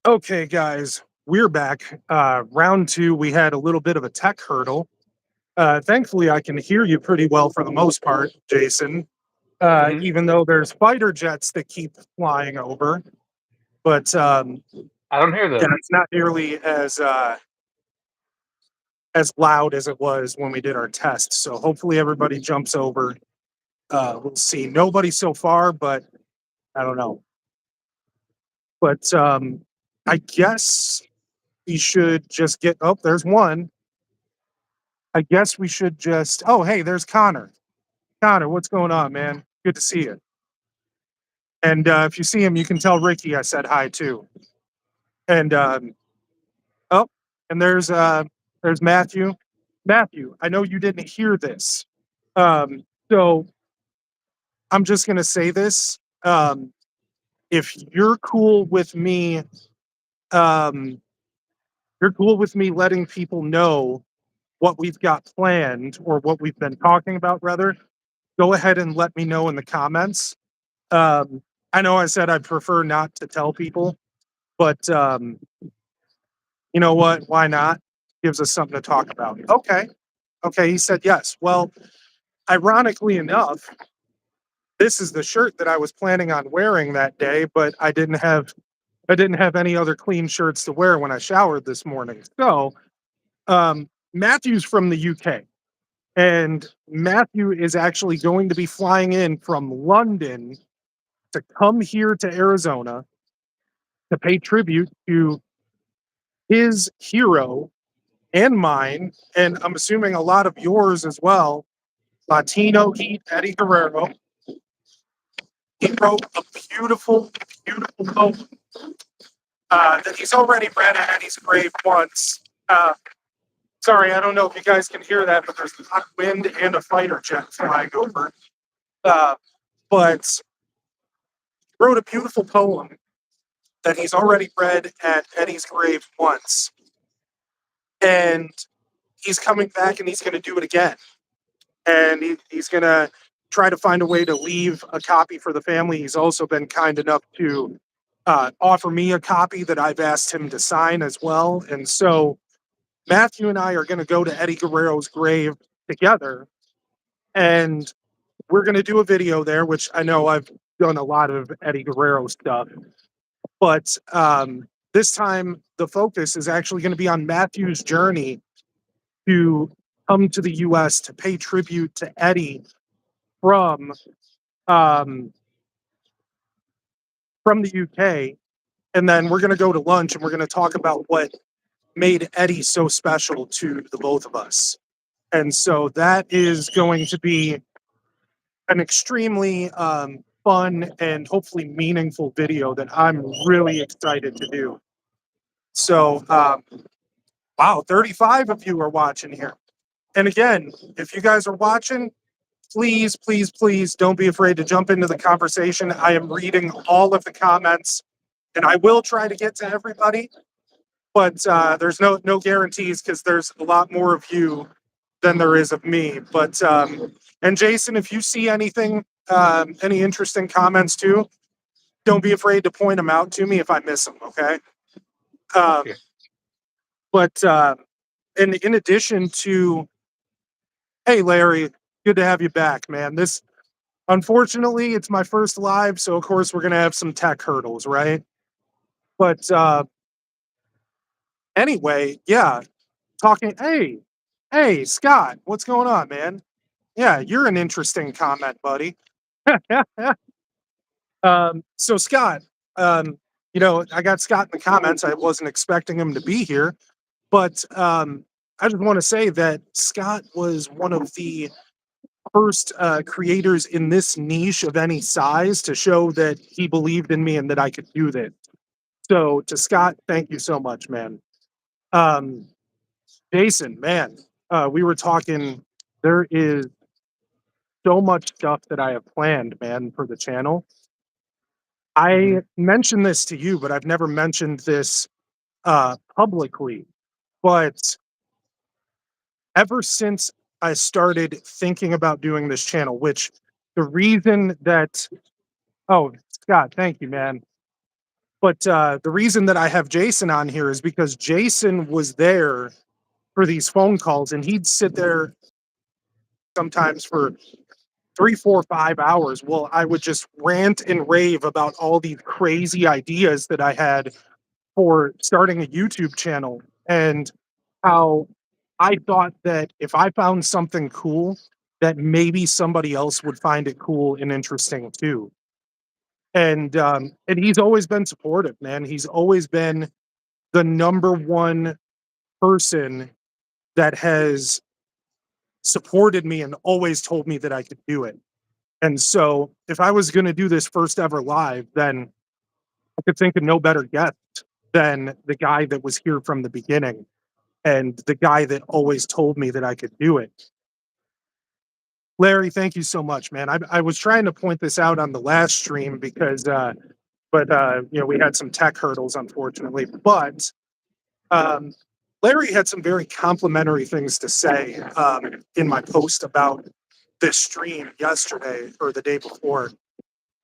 Okay, guys, we're back. Round two, we had a little bit of a tech hurdle. Thankfully, I can hear you pretty well for the most part, Jason, Mhm. even though there's fighter jets that keep flying over. But I don't hear yeah, them. it's not nearly as loud as it was when we did our test. So hopefully everybody jumps over. We'll see. Nobody so far, but I don't know. But I guess we should just get. Oh, there's one. I guess we should just. Oh, hey, there's Connor. Connor, what's going on, man? Good to see you. And if you see him, you can tell Ricky I said hi too. And oh, and there's Matthew. Matthew, I know you didn't hear this, so I'm just gonna say this. If you're cool with me, um, you're cool with me letting people know what we've got planned or what we've been talking about, rather. Go ahead and let me know in the comments. Um, I know I said I'd prefer not to tell people, but you know what? Why not? Gives us something to talk about. Okay. Okay. He said yes. Well, ironically enough, this is the shirt that I was planning on wearing that day, but I didn't have any other clean shirts to wear when I showered this morning. So Matthew's from the UK. And Matthew is actually going to be flying in from London to come here to Arizona to pay tribute to his hero and mine, and I'm assuming a lot of yours as well, Latino Heat, Eddie Guerrero. He wrote a beautiful, beautiful poem that he's already read at Eddie's grave once. Uh, Sorry, I don't know if you guys can hear that, but there's a hot wind and a fighter jet flying over. Uh, but he wrote a beautiful poem that he's already read at Eddie's grave once. And he's coming back and he's going to do it again. And he's going to try to find a way to leave a copy for the family. He's also been kind enough to offer me a copy that I've asked him to sign as well. And so Matthew and I are going to go to Eddie Guerrero's grave together, and we're going to do a video there, which I know I've done a lot of Eddie Guerrero stuff. But this time, the focus is actually going to be on Matthew's journey to come to the US to pay tribute to Eddie from um, from the UK, and then we're going to go to lunch and we're going to talk about what made Eddie so special to the both of us. And so that is going to be an extremely fun and hopefully meaningful video that I'm really excited to do. So, wow, 35 of you are watching here. And again, if you guys are watching, please, please, please don't be afraid to jump into the conversation. I am reading all of the comments and I will try to get to everybody, but there's no guarantees because there's a lot more of you than there is of me. But and Jason, if you see anything, any interesting comments too, don't be afraid to point them out to me if I miss them. Okay. Um, Okay. but in addition to, hey Larry, good to have you back, man. This unfortunately it's my first live, so of course we're gonna have some tech hurdles, right? But anyway, yeah, talking. Hey, Scott, what's going on, man? Yeah, you're an interesting comment, buddy. So Scott, um, I got Scott in the comments. I wasn't expecting him to be here, but I just want to say that Scott was one of the first creators in this niche of any size to show that he believed in me and that I could do this. So to Scott, thank you so much, man. Um, Jason, man, we were talking. There is so much stuff that I have planned, man, for the channel. Mhm. I mentioned this to you, but I've never mentioned this publicly. But ever since I started thinking about doing this channel, which the reason that, oh, Scott, thank you, man. But the reason that I have Jason on here is because Jason was there for these phone calls, and he'd sit there sometimes for 3, 4, 5 hours. Well, I would just rant and rave about all these crazy ideas that I had for starting a YouTube channel, and how I thought that if I found something cool, that maybe somebody else would find it cool and interesting too. And he's always been supportive, man. He's always been the number one person that has supported me and always told me that I could do it. And so if I was going to do this first ever live, then I could think of no better guest than the guy that was here from the beginning and the guy that always told me that I could do it. Larry, thank you so much, man. I was trying to point this out on the last stream because, we had some tech hurdles, unfortunately. But um, Larry had some very complimentary things to say in my post about this stream yesterday or the day before.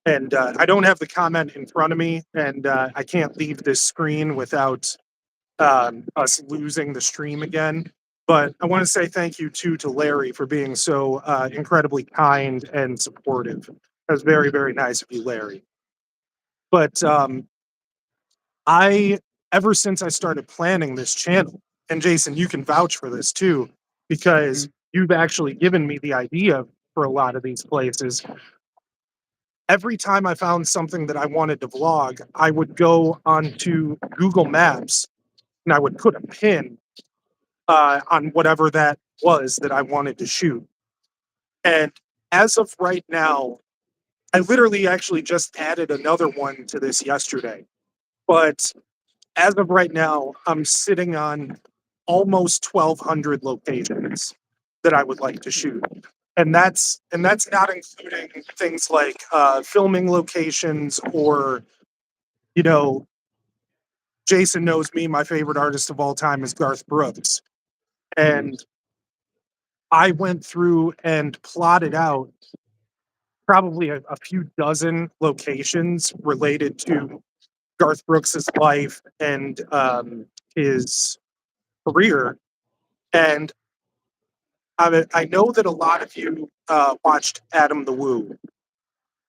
And I don't have the comment in front of me, and I can't leave this screen without us losing the stream again. But I want to say thank you too to Larry for being so incredibly kind and supportive. That was very, very nice of you, Larry. But I, ever since I started planning this channel, and Jason, you can vouch for this too, because you've actually given me the idea for a lot of these places. Every time I found something that I wanted to vlog, I would go onto Google Maps and I would put a pin on whatever that was that I wanted to shoot. And as of right now, I literally actually just added another one to this yesterday. But as of right now, I'm sitting on almost 1,200 locations that I would like to shoot. And that's not including things like filming locations or, you know, Jason knows me, my favorite artist of all time is Garth Brooks. And I went through and plotted out probably a few dozen locations related to Garth Brooks's life and his career. And I know that a lot of you watched Adam the Woo,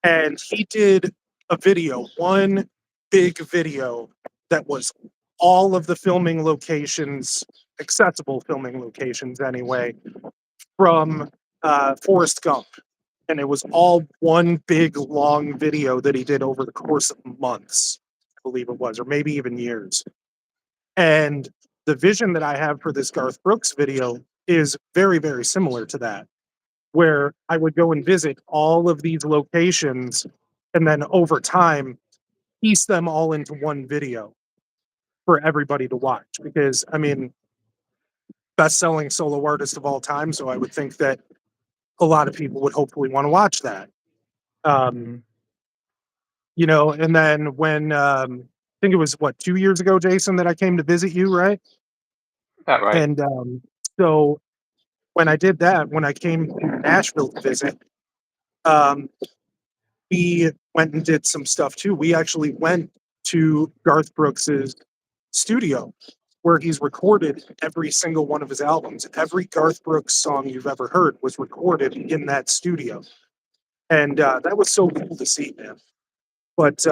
and he did a video, one big video that was all of the filming locations, accessible filming locations anyway, from Forrest Gump. And it was all one big long video that he did over the course of months, I believe it was, or maybe even years. And the vision that I have for this Garth Brooks video is very, very similar to that, where I would go and visit all of these locations and then over time piece them all into one video for everybody to watch. Because, I mean, best-selling solo artist of all time, so I would think that a lot of people would hopefully want to watch that. Um, and then when I think it was what 2 years ago, Jason, that I came to visit you, right? That right. And so when I did that, when I came to Nashville to visit, um, we went and did some stuff too. We actually went to Garth Brooks's studio where he's recorded every single one of his albums. Every Garth Brooks song you've ever heard was recorded in that studio. And that was so cool to see, man. But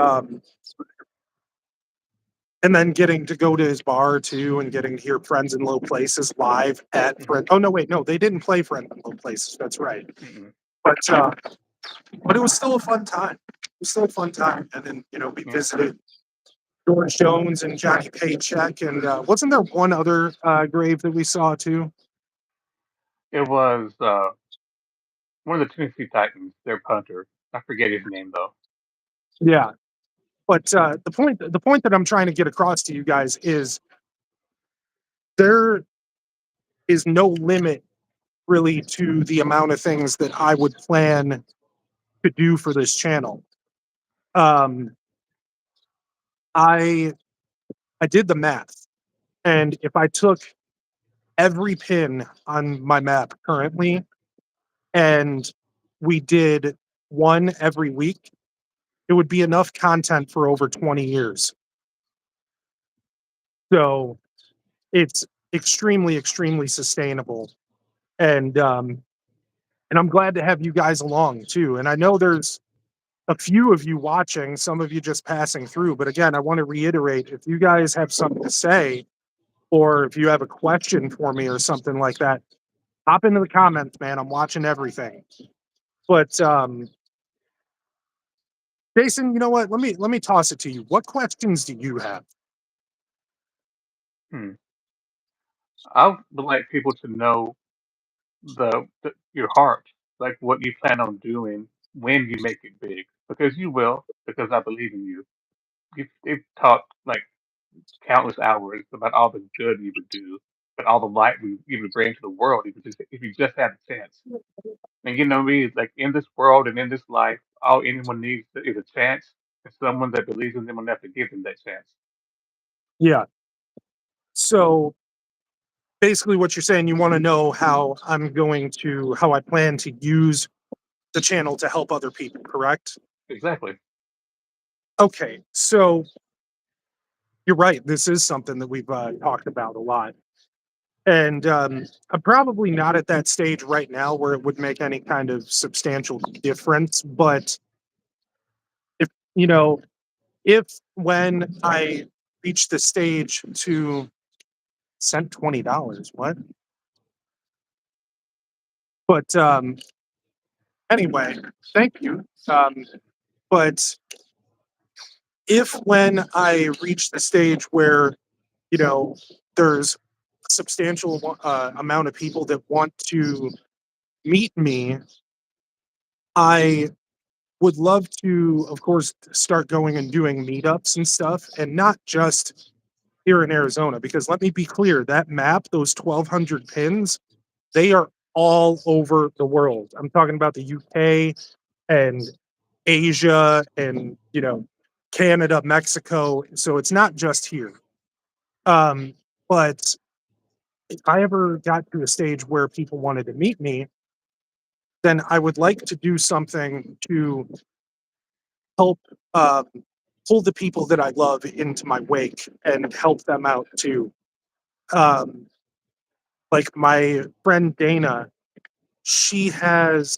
and then getting to go to his bar too, and getting to hear Friends in Low Places live at Friend. Oh no, wait, no, they didn't play Friends in Low Places. That's right. But it was still a fun time. It was still a fun time. And then we visited George Jones and Johnny Paycheck, and wasn't there one other grave that we saw too? It was one of the Tennessee Titans, their punter. I forget his name though. Yeah. But the point that I'm trying to get across to you guys is there is no limit really to the amount of things that I would plan to do for this channel. Um, I did the math, and if I took every pin on my map currently and we did one every week, it would be enough content for over 20 years. So it's extremely, extremely sustainable. And I'm glad to have you guys along too. And I know there's a few of you watching, some of you just passing through. But again, I want to reiterate, if you guys have something to say, or if you have a question for me or something like that, hop into the comments, man. I'm watching everything. But Jason, you know what? Let me toss it to you. What questions do you have? Hmm. I would like people to know your heart, like what you plan on doing when you make it big, because you will, because I believe in you. You've talked like countless hours about all the good you would do, but all the light you would bring to the world if you just had a chance. And you know me, like in this world and in this life, all anyone needs is a chance and someone that believes in them enough to give them that chance. Yeah. So basically, what you're saying, you want to know how I plan to use the channel to help other people, correct? Exactly. Okay. So you're right. This is something that we've talked about a lot. And I'm probably not at that stage right now where it would make any kind of substantial difference. But if, you know, if when I reach the stage to send $20, what? But anyway, thank you. But if when I reach the stage where, you know, there's a substantial amount of people that want to meet me, I would love to, of course, start going and doing meetups and stuff, and not just here in Arizona. Because let me be clear, that map, those 1,200 pins, they are all over the world. I'm talking about the UK and Asia and, Canada, Mexico. So it's not just here. But if I ever got to a stage where people wanted to meet me, then I would like to do something to help pull the people that I love into my wake and help them out too. Um, like my friend Dana, she has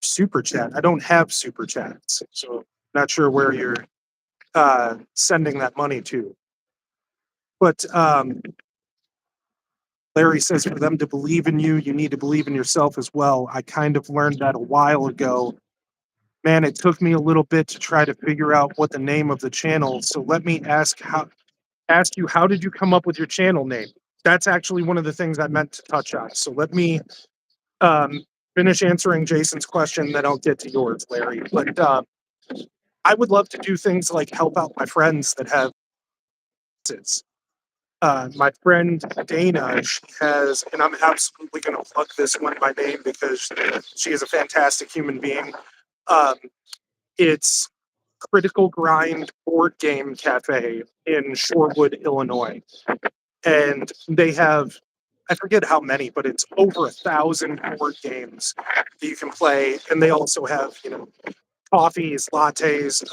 super chat. I don't have super chats, so not sure where you're sending that money to. But Larry says for them to believe in you, you need to believe in yourself as well. I kind of learned that a while ago. Man, it took me a little bit to try to figure out what the name of the channel. So let me ask you, how did you come up with your channel name? That's actually one of the things I meant to touch on. So let me um, finish answering Jason's question, then I'll get to yours, Larry. But I would love to do things like help out my friends that have kids. My friend Dana, she has, and I'm absolutely going to plug this one by name because she is a fantastic human being. Um, it's Critical Grind Board Game Cafe in Shorewood, Illinois. And they have, I forget how many, but it's over 1,000 board games that you can play. And they also have, coffees, lattes,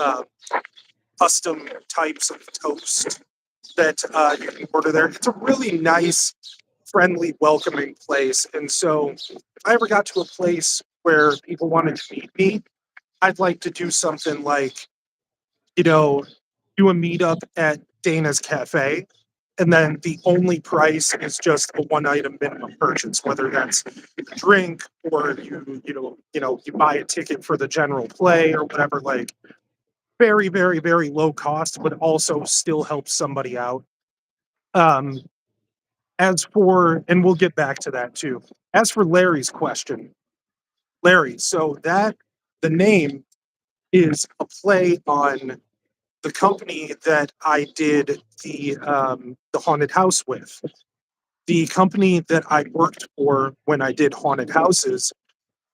custom types of toast that you can order there. It's a really nice, friendly, welcoming place. And so if I ever got to a place where people wanted to meet me, I'd like to do something like, you know, do a meetup at Dana's Cafe. And then the only price is just a one item minimum purchase, whether that's a drink or you buy a ticket for the general play or whatever, like very, very, very low cost, but also still helps somebody out. Um, and we'll get back to that too. As for Larry's question, Larry, so that the name is a play on the company that I did the haunted house with. The company that I worked for when I did haunted houses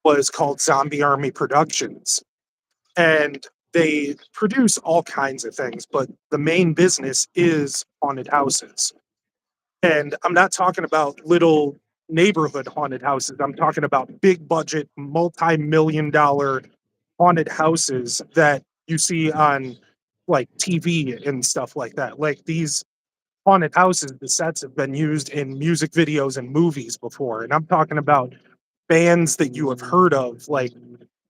was called Zombie Army Productions. And they produce all kinds of things, but the main business is haunted houses. And I'm not talking about little neighborhood haunted houses. I'm talking about big budget, multi-million dollar haunted houses that you see on like TV and stuff like that. Like these haunted houses, the sets have been used in music videos and movies before. And I'm talking about bands that you have heard of, like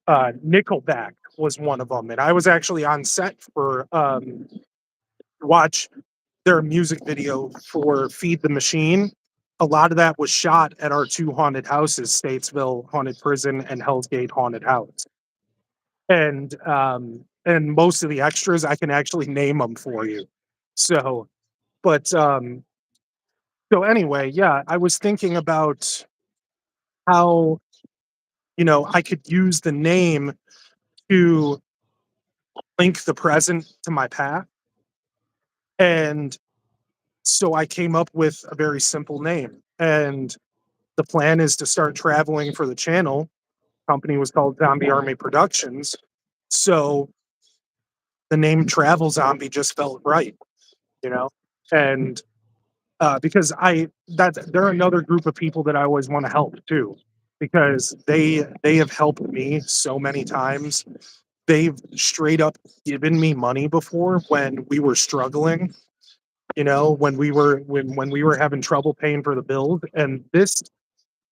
Nickelback was one of them. And I was actually on set for watch their music video for Feed the Machine. A lot of that was shot at our two haunted houses, Statesville Haunted Prison and Hell's Gate Haunted House. And most of the extras I can actually name them for you. So, but so anyway, yeah, I was thinking about how, I could use the name to link the present to my past. And so I came up with a very simple name. And the plan is to start traveling for the channel. Company was called Zombie Army Productions. So the name Travel Zombie just felt right, you know? And because they're another group of people that I always want to help too, because they have helped me so many times. They've straight up given me money before when we were struggling, when we were having trouble paying for the bills. And this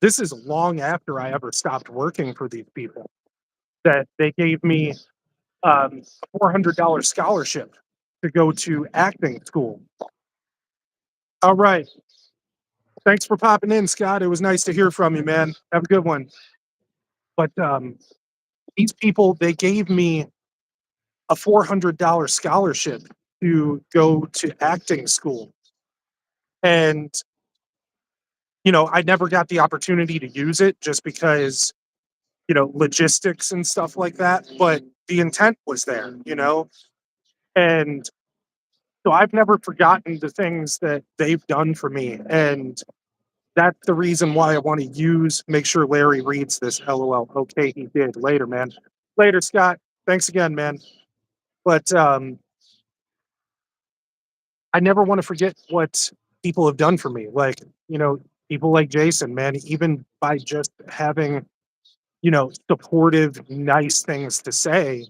is long after I ever stopped working for these people, that they gave me a $400 scholarship to go to acting school. All right. Thanks for popping in, Scott. It was nice to hear from you, man. Have a good one. But these people, they gave me a $400 scholarship to go to acting school. And, I never got the opportunity to use it just because, logistics and stuff like that. But the intent was there, And so I've never forgotten the things that they've done for me. And that's the reason why I want to make sure Larry reads this. LOL. Okay, he did. Later, man. Later, Scott. Thanks again, man. But I never want to forget what people have done for me. Like, people like Jason, man, even by just having, supportive, nice things to say,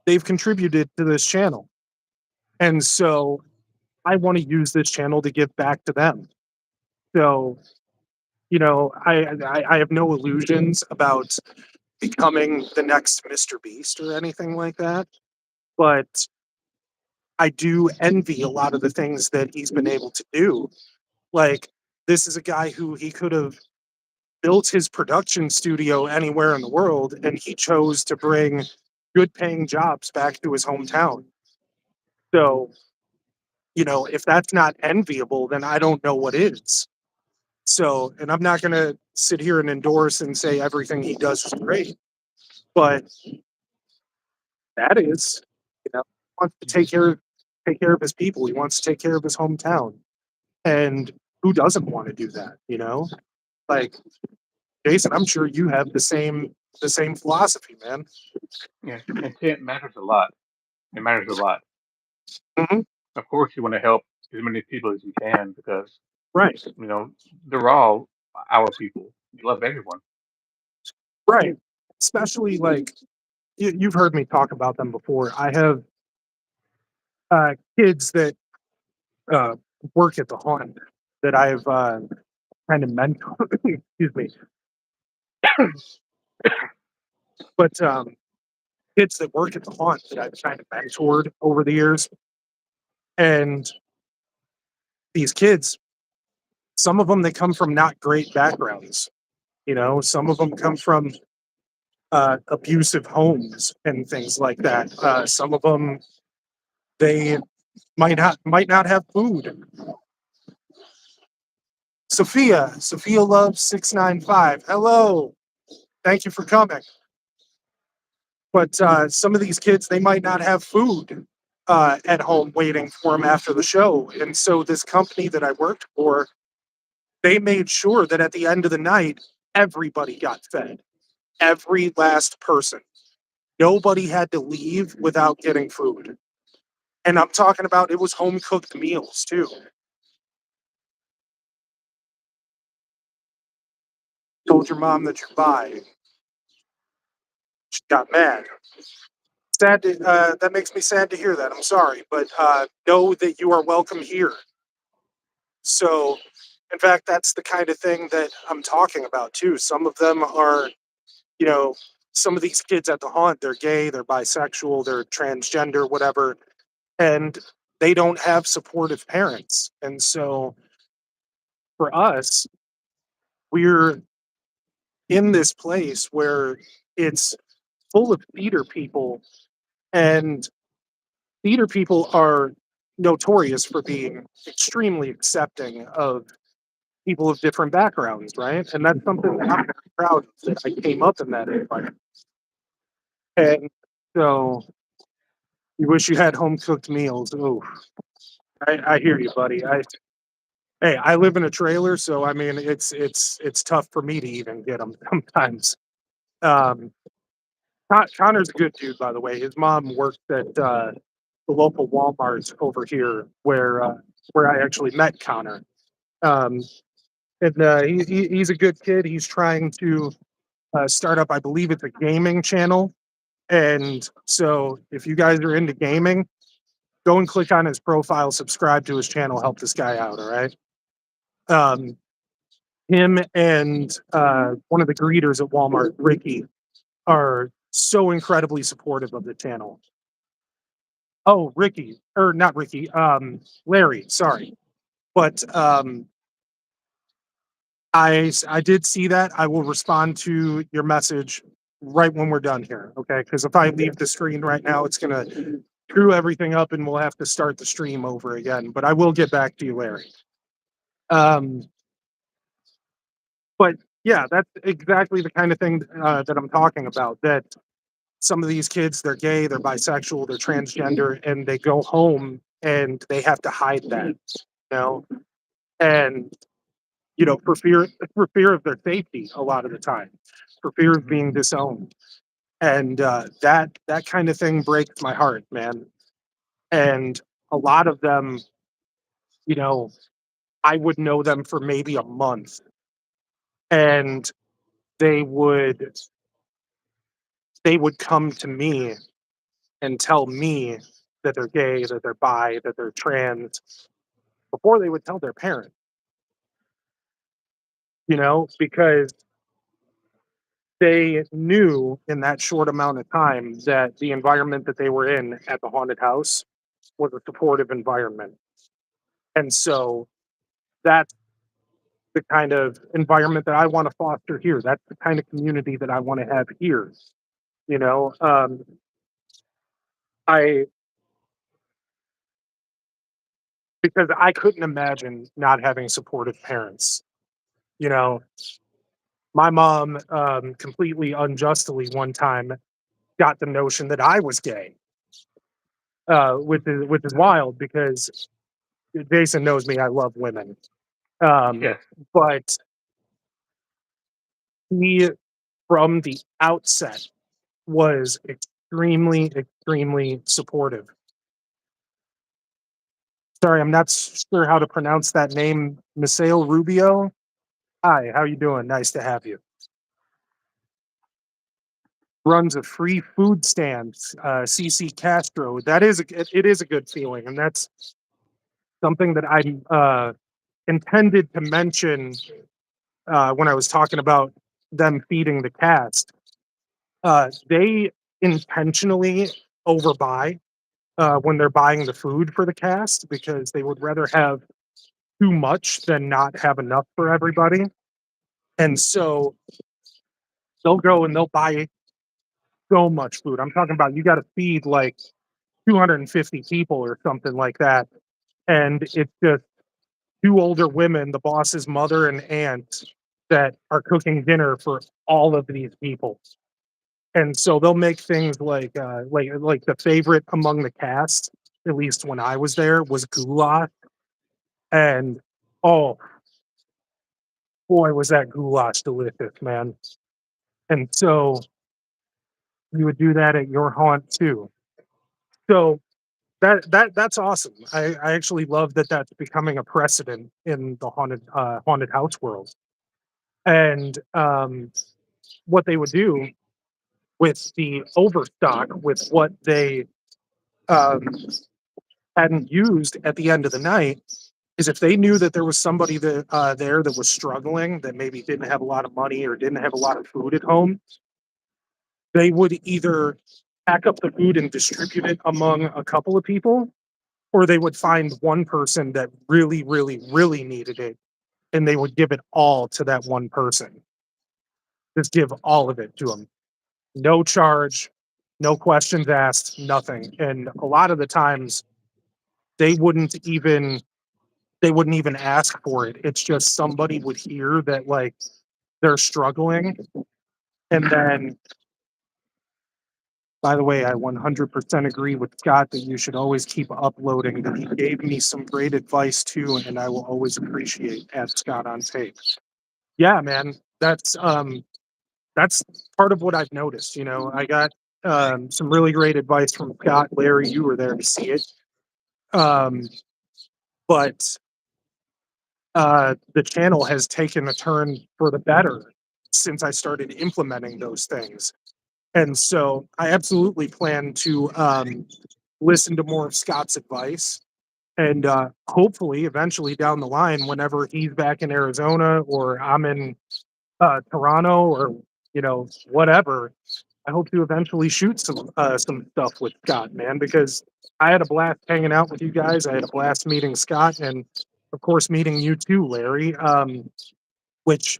they've contributed to this channel. And so I want to use this channel to give back to them. So, I have no illusions about becoming the next Mr. Beast or anything like that. But I do envy a lot of the things that he's been able to do. Like, this is a guy who he could have built his production studio anywhere in the world, and he chose to bring good paying jobs back to his hometown. So, if that's not enviable, then I don't know what is. So, and I'm not going to sit here and endorse and say everything he does is great, but that is, he wants to take care of his people. He wants to take care of his hometown. And who doesn't want to do that? Like, Jason, I'm sure you have the same philosophy, man. Yeah, intent matters a lot. It matters a lot. Mhm. Of course, you want to help as many people as you can because Right, you know they're all our people. You love everyone. right. Especially like you've heard me talk about them before. I have kids that uh, work at the haunt that I've kind of mentored. Excuse me, but kids that work at the haunt that I've kind of mentored over the years, and these kids, some of them they come from not great backgrounds. Some of them come from abusive homes and things like that. Some of them they might not have food. Sophia loves 695. Hello, thank you for coming. But some of these kids they might not have food at home waiting for them after the show, and so this company that I worked for, they made sure that at the end of the night everybody got fed, every last person. Nobody had to leave without getting food. And I'm talking about it was home cooked meals too. Told your mom that you're bi. She got mad. that makes me sad to hear that. I'm sorry, but know that you are welcome here. So, in fact, that's the kind of thing that I'm talking about too. Some of them are, you know, some of these kids at the haunt, they're gay, they're bisexual, they're transgender, whatever, and they don't have supportive parents. And so for us, we're in this place where it's full of theater people, and theater people are notorious for being extremely accepting of people of different backgrounds, right? And that's something that I'm very proud of, that I came up in that environment. And so you wish you had home cooked meals. Oh, I hear you, buddy. Hey, I live in a trailer, so I mean it's tough for me to even get them sometimes. Um, Connor's a good dude, by the way. His mom worked at the local Walmart over here, where I actually met Connor. Um, and he's a good kid. He's trying to start up, I believe it's a gaming channel. And so if you guys are into gaming, go and click on his profile, subscribe to his channel, help this guy out. All right. Um, him and one of the greeters at Walmart, Ricky, are so incredibly supportive of the channel. Oh, Ricky, or not Ricky, Larry, sorry. But I did see that. I will respond to your message right when we're done here, okay? Because if I leave the screen right now, it's gonna screw everything up and we'll have to start the stream over again. But I will get back to you, Larry. Um, but yeah, that's exactly the kind of thing that I'm talking about. That some of these kids, they're gay, they're bisexual, they're transgender, and they go home and they have to hide that, and for fear of their safety a lot of the time, for fear of being disowned. And that kind of thing breaks my heart, man. And a lot of them, you know, I would know them for maybe a month, and they would they would come to me and tell me that they're gay, that they're bi, that they're trans before they would tell their parents, because they knew in that short amount of time that the environment that they were in at the haunted house was a supportive environment. And so that's the kind of environment that I want to foster here. That's the kind of community that I want to have here. You know, I because I couldn't imagine not having supportive parents. You know, my mom completely unjustly one time got the notion that I was gay, which is wild because Jason knows me. I love women, um, Yes. but he from the outset was extremely, extremely supportive. Sorry, I'm not sure how to pronounce that name. Misael Rubio. Hi, how you doing? Nice to have you. Runs a free food stand, CC Castro. It is a good feeling, and that's something that I intended to mention when I was talking about them feeding the cast. They intentionally overbuy when they're buying the food for the cast because they would rather have too much than not have enough for everybody. And so they'll go and they'll buy so much food. I'm talking about you got to feed like 250 people or something like that. And it's just two older women, the boss's mother and aunt, that are cooking dinner for all of these people. And so they'll make things like the favorite among the cast, at least when I was there, was goulash. And oh boy, was that goulash delicious, man. And so you would do that at your haunt too. So that's awesome. I actually love that that's becoming a precedent in the haunted house world. And what they would do with the overstock with what they um, hadn't used at the end of the night is if they knew that there was somebody that there that was struggling, that maybe didn't have a lot of money or didn't have a lot of food at home, they would either pack up the food and distribute it among a couple of people, or they would find one person that really, really, really needed it, and they would give it all to that one person. Just give all of it to them. No charge, no questions asked, nothing. And a lot of the times they wouldn't even they wouldn't even ask for it. It's just somebody would hear that like they're struggling, and then by the way, I 100% agree with Scott that you should always keep uploading. That he gave me some great advice too, and I will always appreciate at Scott on tape. Yeah, man, that's part of what I've noticed. You know, I got some really great advice from Scott. Larry, you were there to see it. Um, but the channel has taken a turn for the better since I started implementing those things. And so I absolutely plan to listen to more of Scott's advice. And hopefully, eventually down the line, whenever he's back in Arizona or I'm in Toronto or whatever, I hope to eventually shoot some stuff with Scott, man, because I had a blast hanging out with you guys. I had a blast meeting Scott, and of course meeting you too, Larry. Which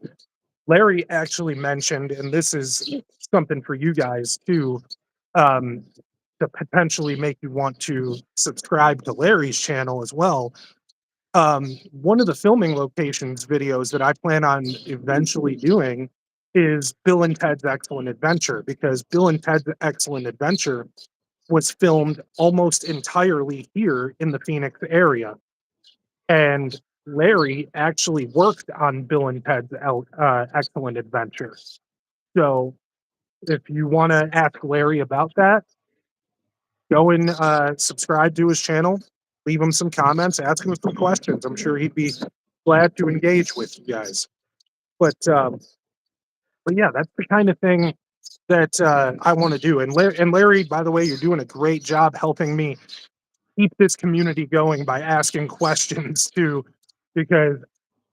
Larry actually mentioned, and this is something for you guys too, um, to potentially make you want to subscribe to Larry's channel as well. One of the filming locations videos that I plan on eventually doing is Bill and Ted's Excellent Adventure, because Bill and Ted's Excellent Adventure was filmed almost entirely here in the Phoenix area. And Larry actually worked on Bill and Ted's Excellent Adventure. So if you want to ask Larry about that, go and subscribe to his channel, leave him some comments, ask him some questions. I'm sure he'd be glad to engage with you guys. But yeah, that's the kind of thing that I want to do. And Larry, by the way, you're doing a great job helping me keep this community going by asking questions too, because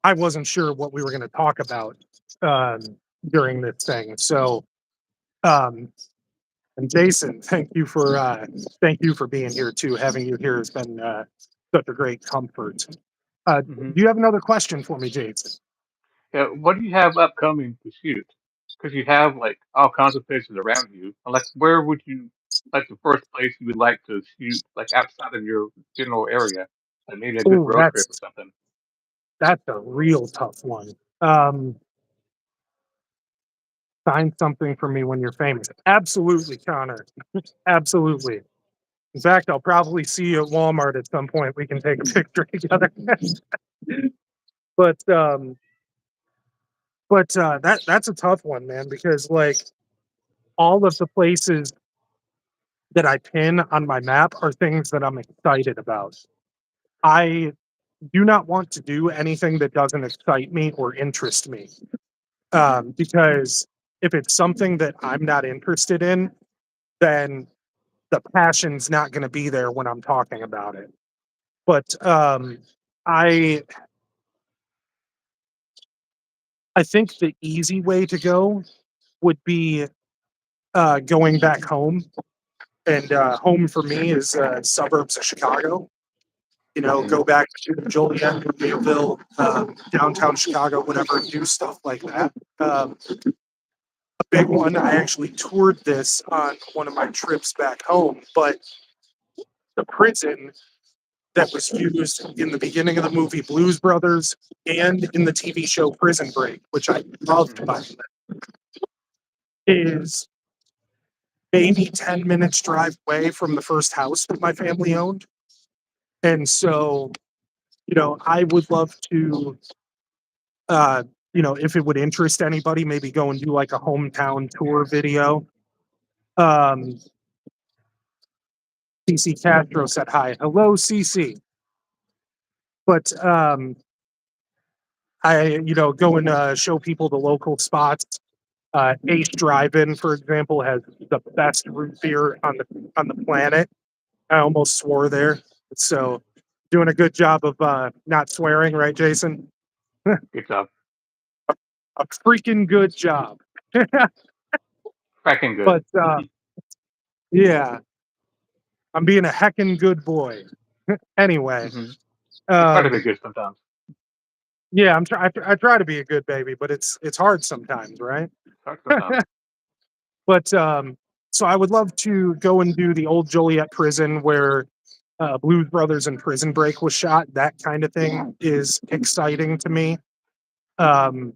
I wasn't sure what we were going to talk about um, during this thing. So, um, and Jason, thank you for being here too. Having you here has been such a great comfort. Hmm. Do you have another question for me, Jason? Yeah, what do you have upcoming to shoot? Because you have like all kinds of places around you. And, like, where would you like the first place you would like to shoot, like outside of your general area, like maybe a good Oh, road trip or something? that's a real tough one. Um, Sign something for me when you're famous. Absolutely, Connor. Absolutely. In fact, I'll probably see you at Walmart at some point. We can take a picture together. but that's a tough one, man, because like all of the places that I pin on my map are things that I'm excited about. I do not want to do anything that doesn't excite me or interest me. Because if it's something that I'm not interested in, then the passion's not going to be there when I'm talking about it. But I I think the easy way to go would be going back home, and home for me is suburbs of Chicago. You know, go back to Joliet, Mayville, downtown Chicago, whatever, and do stuff like that. A big one. I actually toured this on one of my trips back home, but the prison that was used in the beginning of the movie Blues Brothers and in the TV show Prison Break, which I loved by the way, is maybe 10 minutes drive away from the first house that my family owned. And so, I would love to, uh, if it would interest anybody, maybe go and do like a hometown tour video. Um, CC Castro said hi. Hello, CC. But I, go and show people the local spots. Ace Drive-In, for example, has the best root beer on the planet. I almost swore there. So doing a good job of not swearing, right, Jason? Good job. A freaking good job. Cracking good. But yeah, I'm being a heckin' good boy. Anyway, Hmm. You try to be um, good sometimes. yeah, I try to be a good baby, but it's hard sometimes, right? It's hard sometimes. But so I would love to go and do the old Joliet prison where Blues Brothers and Prison Break was shot. That kind of thing is exciting to me. Um,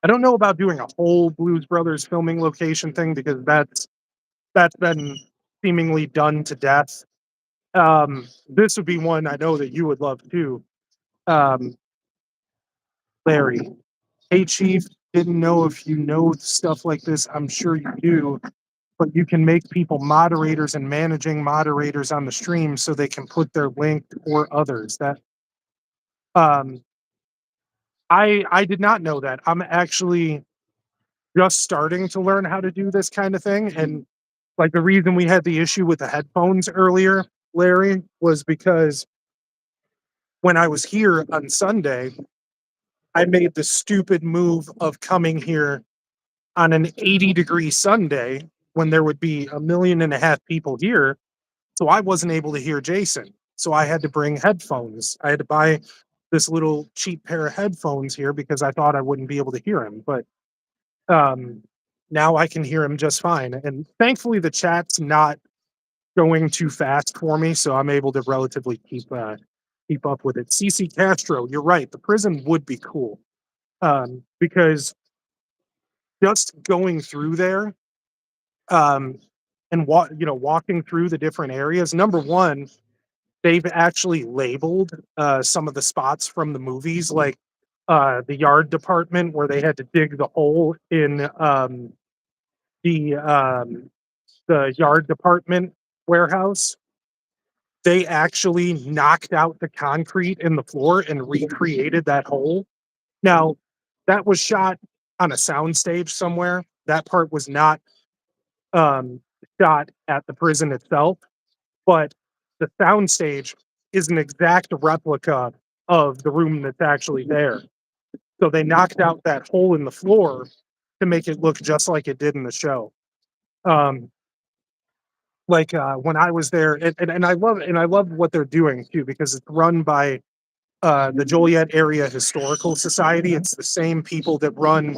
I don't know about doing a whole Blues Brothers filming location thing because that's been seemingly done to death. This would be one I know that you would love too. Um, Larry, hey Chief, didn't know if you know stuff like this. I'm sure you do, but you can make people moderators and managing moderators on the stream so they can put their link or others. That um, I did not know that. I'm actually just starting to learn how to do this kind of thing, and like the reason we had the issue with the headphones earlier, Larry, was because when I was here on Sunday, I made the stupid move of coming here on an 80-degree Sunday when there would be 1.5 million people here. So I wasn't able to hear Jason. So I had to bring headphones. I had to buy this little cheap pair of headphones here because I thought I wouldn't be able to hear him. But um, now I can hear him just fine. And thankfully, the chat's not going too fast for me, so I'm able to relatively keep up with it. CC Castro, you're right. The prison would be cool because just going through there um, and walking through the different areas. Number one, they've actually labeled some of the spots from the movies, like the yard department where they had to dig the hole in the yard department warehouse. They actually knocked out the concrete in the floor and recreated that hole. Now, that was shot on a soundstage somewhere. That part was not um, shot at the prison itself, but the soundstage is an exact replica of the room that's actually there. So they knocked out that hole in the floor to make it look just like it did in the show. Um, when I was there, and I love what they're doing too because it's run by the Joliet Area Historical Society. It's the same people that run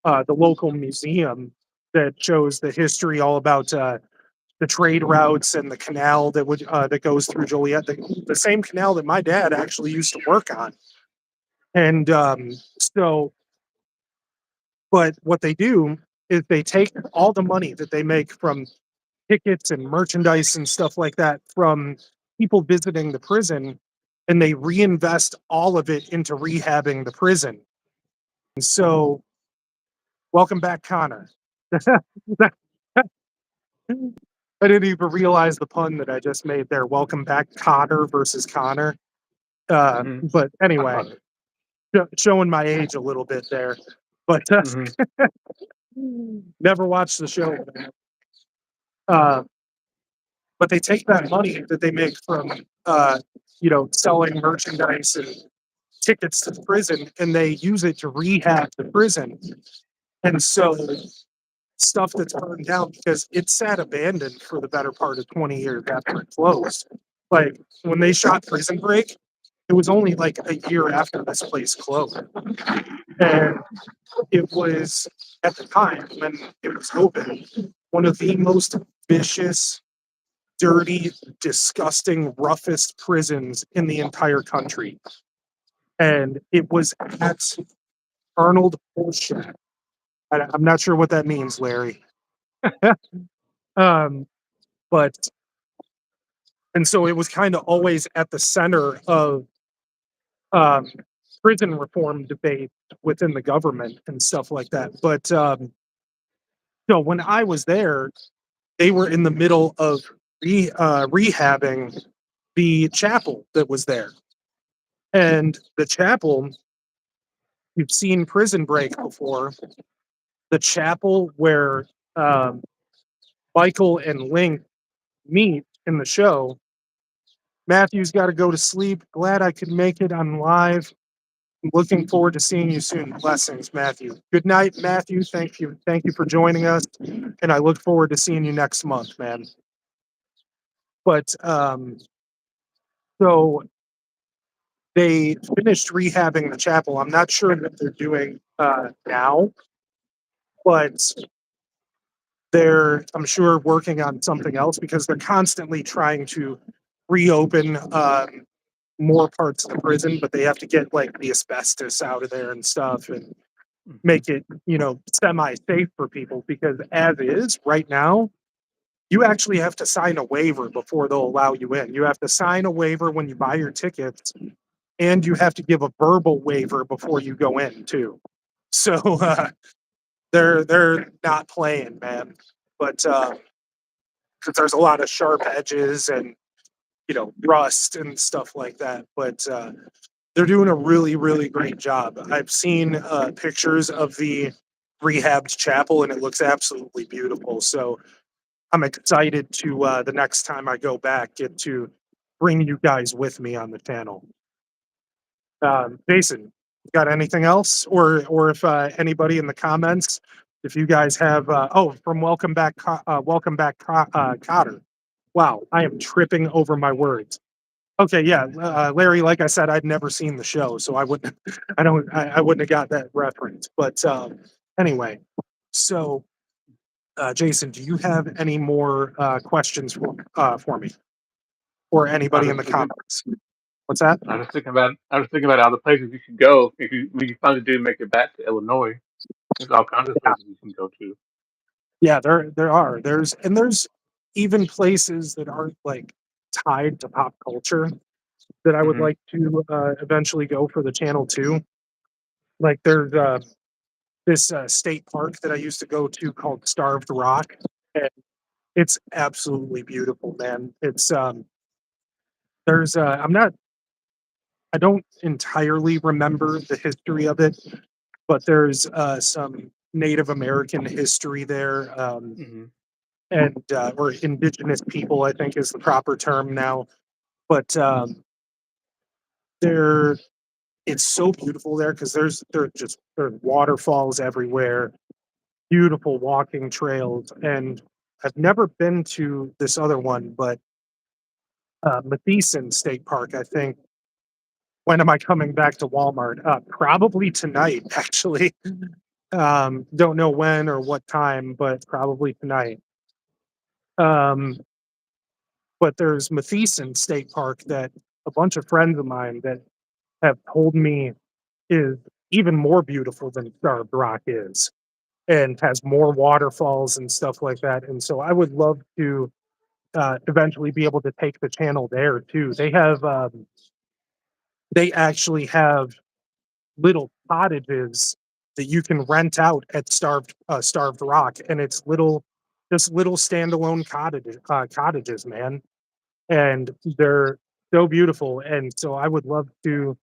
the local museum that shows the history all about the trade routes and the canal that goes through Joliet. The same canal that my dad actually used to work on. And so, but what they do is they take all the money that they make from tickets and merchandise and stuff like that from people visiting the prison, and they reinvest all of it into rehabbing the prison. And so, welcome back, Connor. I didn't even realize the pun that I just made there. Welcome back, Cotter versus Connor. Hmm. But I anyway, caught it. showing my age a little bit there. But Hmm. never watched the show. Uh, but they take that money that they make from selling merchandise and tickets to the prison, and they use it to rehab the prison. And so stuff that's burned down because it sat abandoned for the better part of 20 years after it closed. Like when they shot Prison Break, it was only like a year after this place closed. And it was at the time when it was open, one of the most vicious, dirty, disgusting, roughest prisons in the entire country. And it was at Arnold Bullshit. I'm not sure what that means, Larry. um, but and so it was kind of always at the center of um, prison reform debate within the government and stuff like that. But so when I was there, they were in the middle of rehabbing the chapel that was there. And the chapel, you've seen Prison Break before. the chapel where um, Michael and Link meet in the show. Matthew's got to go to sleep. Glad I could make it on live. Looking forward to seeing you soon. Blessings, Matthew. Good night, Matthew. Thank you. Thank you for joining us. And I look forward to seeing you next month, man. But so they finished rehabbing the chapel. I'm not sure what they're doing now, but they're, I'm sure, working on something else because they're constantly trying to reopen more parts of the prison, but they have to get like the asbestos out of there and stuff and Mhm. make it, semi-safe for people because as is right now, you actually have to sign a waiver before they'll allow you in. You have to sign a waiver when you buy your tickets, and you have to give a verbal waiver before you go in too. So they're not playing, man. But because there's a lot of sharp edges and rust and stuff like that. But they're doing a really, really great job. I've seen pictures of the rehabbed chapel, and it looks absolutely beautiful. So I'm excited to the next time I go back get to bring you guys with me on the channel. Jason, got anything else, or if anybody in the comments, if you guys have from welcome back Cotter. Wow, I am tripping over my words. Okay, yeah, Larry. Like I said, I'd never seen the show, so I wouldn't. I wouldn't have got that reference. But anyway, so Jason, do you have any more questions for me or I anybody was in the just thinking, comments? What's that? I was thinking about all the places you should go if you when you finally do make it back to Illinois. There's all kinds of Yeah, places you can go to. yeah, there are. There's even places that aren't like tied to pop culture that I would Hmm. like to eventually go for the channel too. Like there's this state park that I used to go to called Starved Rock, and it's absolutely beautiful, man. It's there's I don't entirely remember the history of it, but there's some Native American history there, Hmm. and or indigenous people, I think is the proper term now. But there, it's so beautiful there because there's waterfalls everywhere, beautiful walking trails, and I've never been to this other one, but Matheson State Park, I think. When am I coming back to Walmart? Probably tonight, actually. Don't know when or what time, but probably tonight. Um, but there's Matheson State Park that a bunch of friends of mine that have told me is even more beautiful than Starved Rock is and has more waterfalls and stuff like that. And so I would love to eventually be able to take the channel there too. They actually have little cottages that you can rent out at Starved Rock, and it's just little standalone cottages, man, and they're so beautiful. And so I would love to,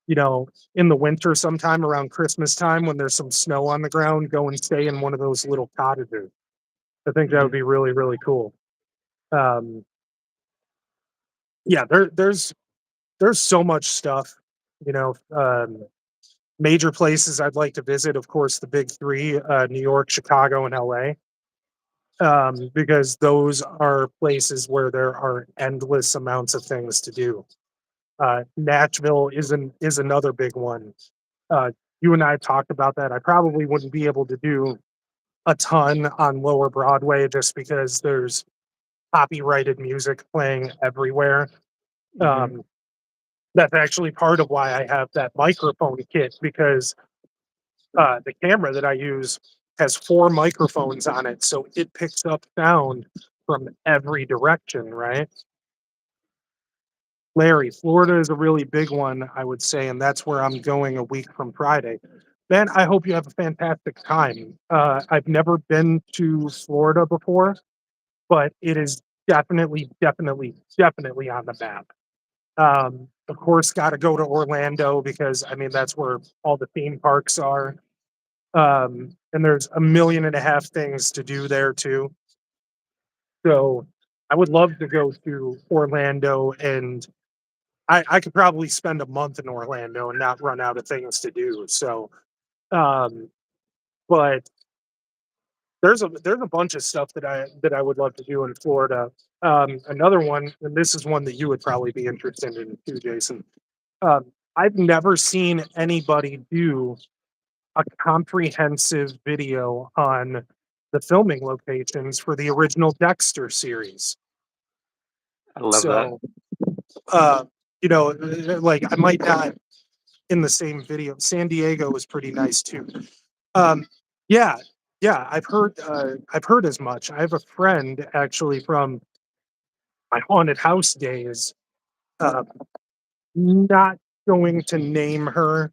in the winter, sometime around Christmas time when there's some snow on the ground, go and stay in one of those little cottages. I think that would Hmm. be really, really cool. Um, yeah, there's so much stuff, you know. Major places I'd like to visit, of course, the big three: New York, Chicago, and LA, because those are places where there are endless amounts of things to do. Nashville is another big one. Uh, you and I talked about that. I probably wouldn't be able to do a ton on Lower Broadway just because there's copyrighted music playing everywhere. Hmm. Um, that's actually part of why I have that microphone kit because the camera that I use has four microphones on it, so it picks up sound from every direction, right? Larry, Florida is a really big one, I would say, and that's where I'm going a week from Friday. Ben, I hope you have a fantastic time. I've never been to Florida before, but it is definitely, definitely, definitely on the map. Of course, got to go to Orlando because I mean that's where all the theme parks are. And there's a million and a half things to do there too. So I would love to go to Orlando, and I could probably spend a month in Orlando and not run out of things to do. So, um, but there's a bunch of stuff that I would love to do in Florida. Another one, and this is one that you would probably be interested in too, Jason. Um, I've never seen anybody do a comprehensive video on the filming locations for the original Dexter series. I love that. So, uh, like I might not in the same video. San Diego was pretty nice too. Um, yeah, yeah, I've heard as much. I have a friend actually from my haunted house days. Uh, Not going to name her,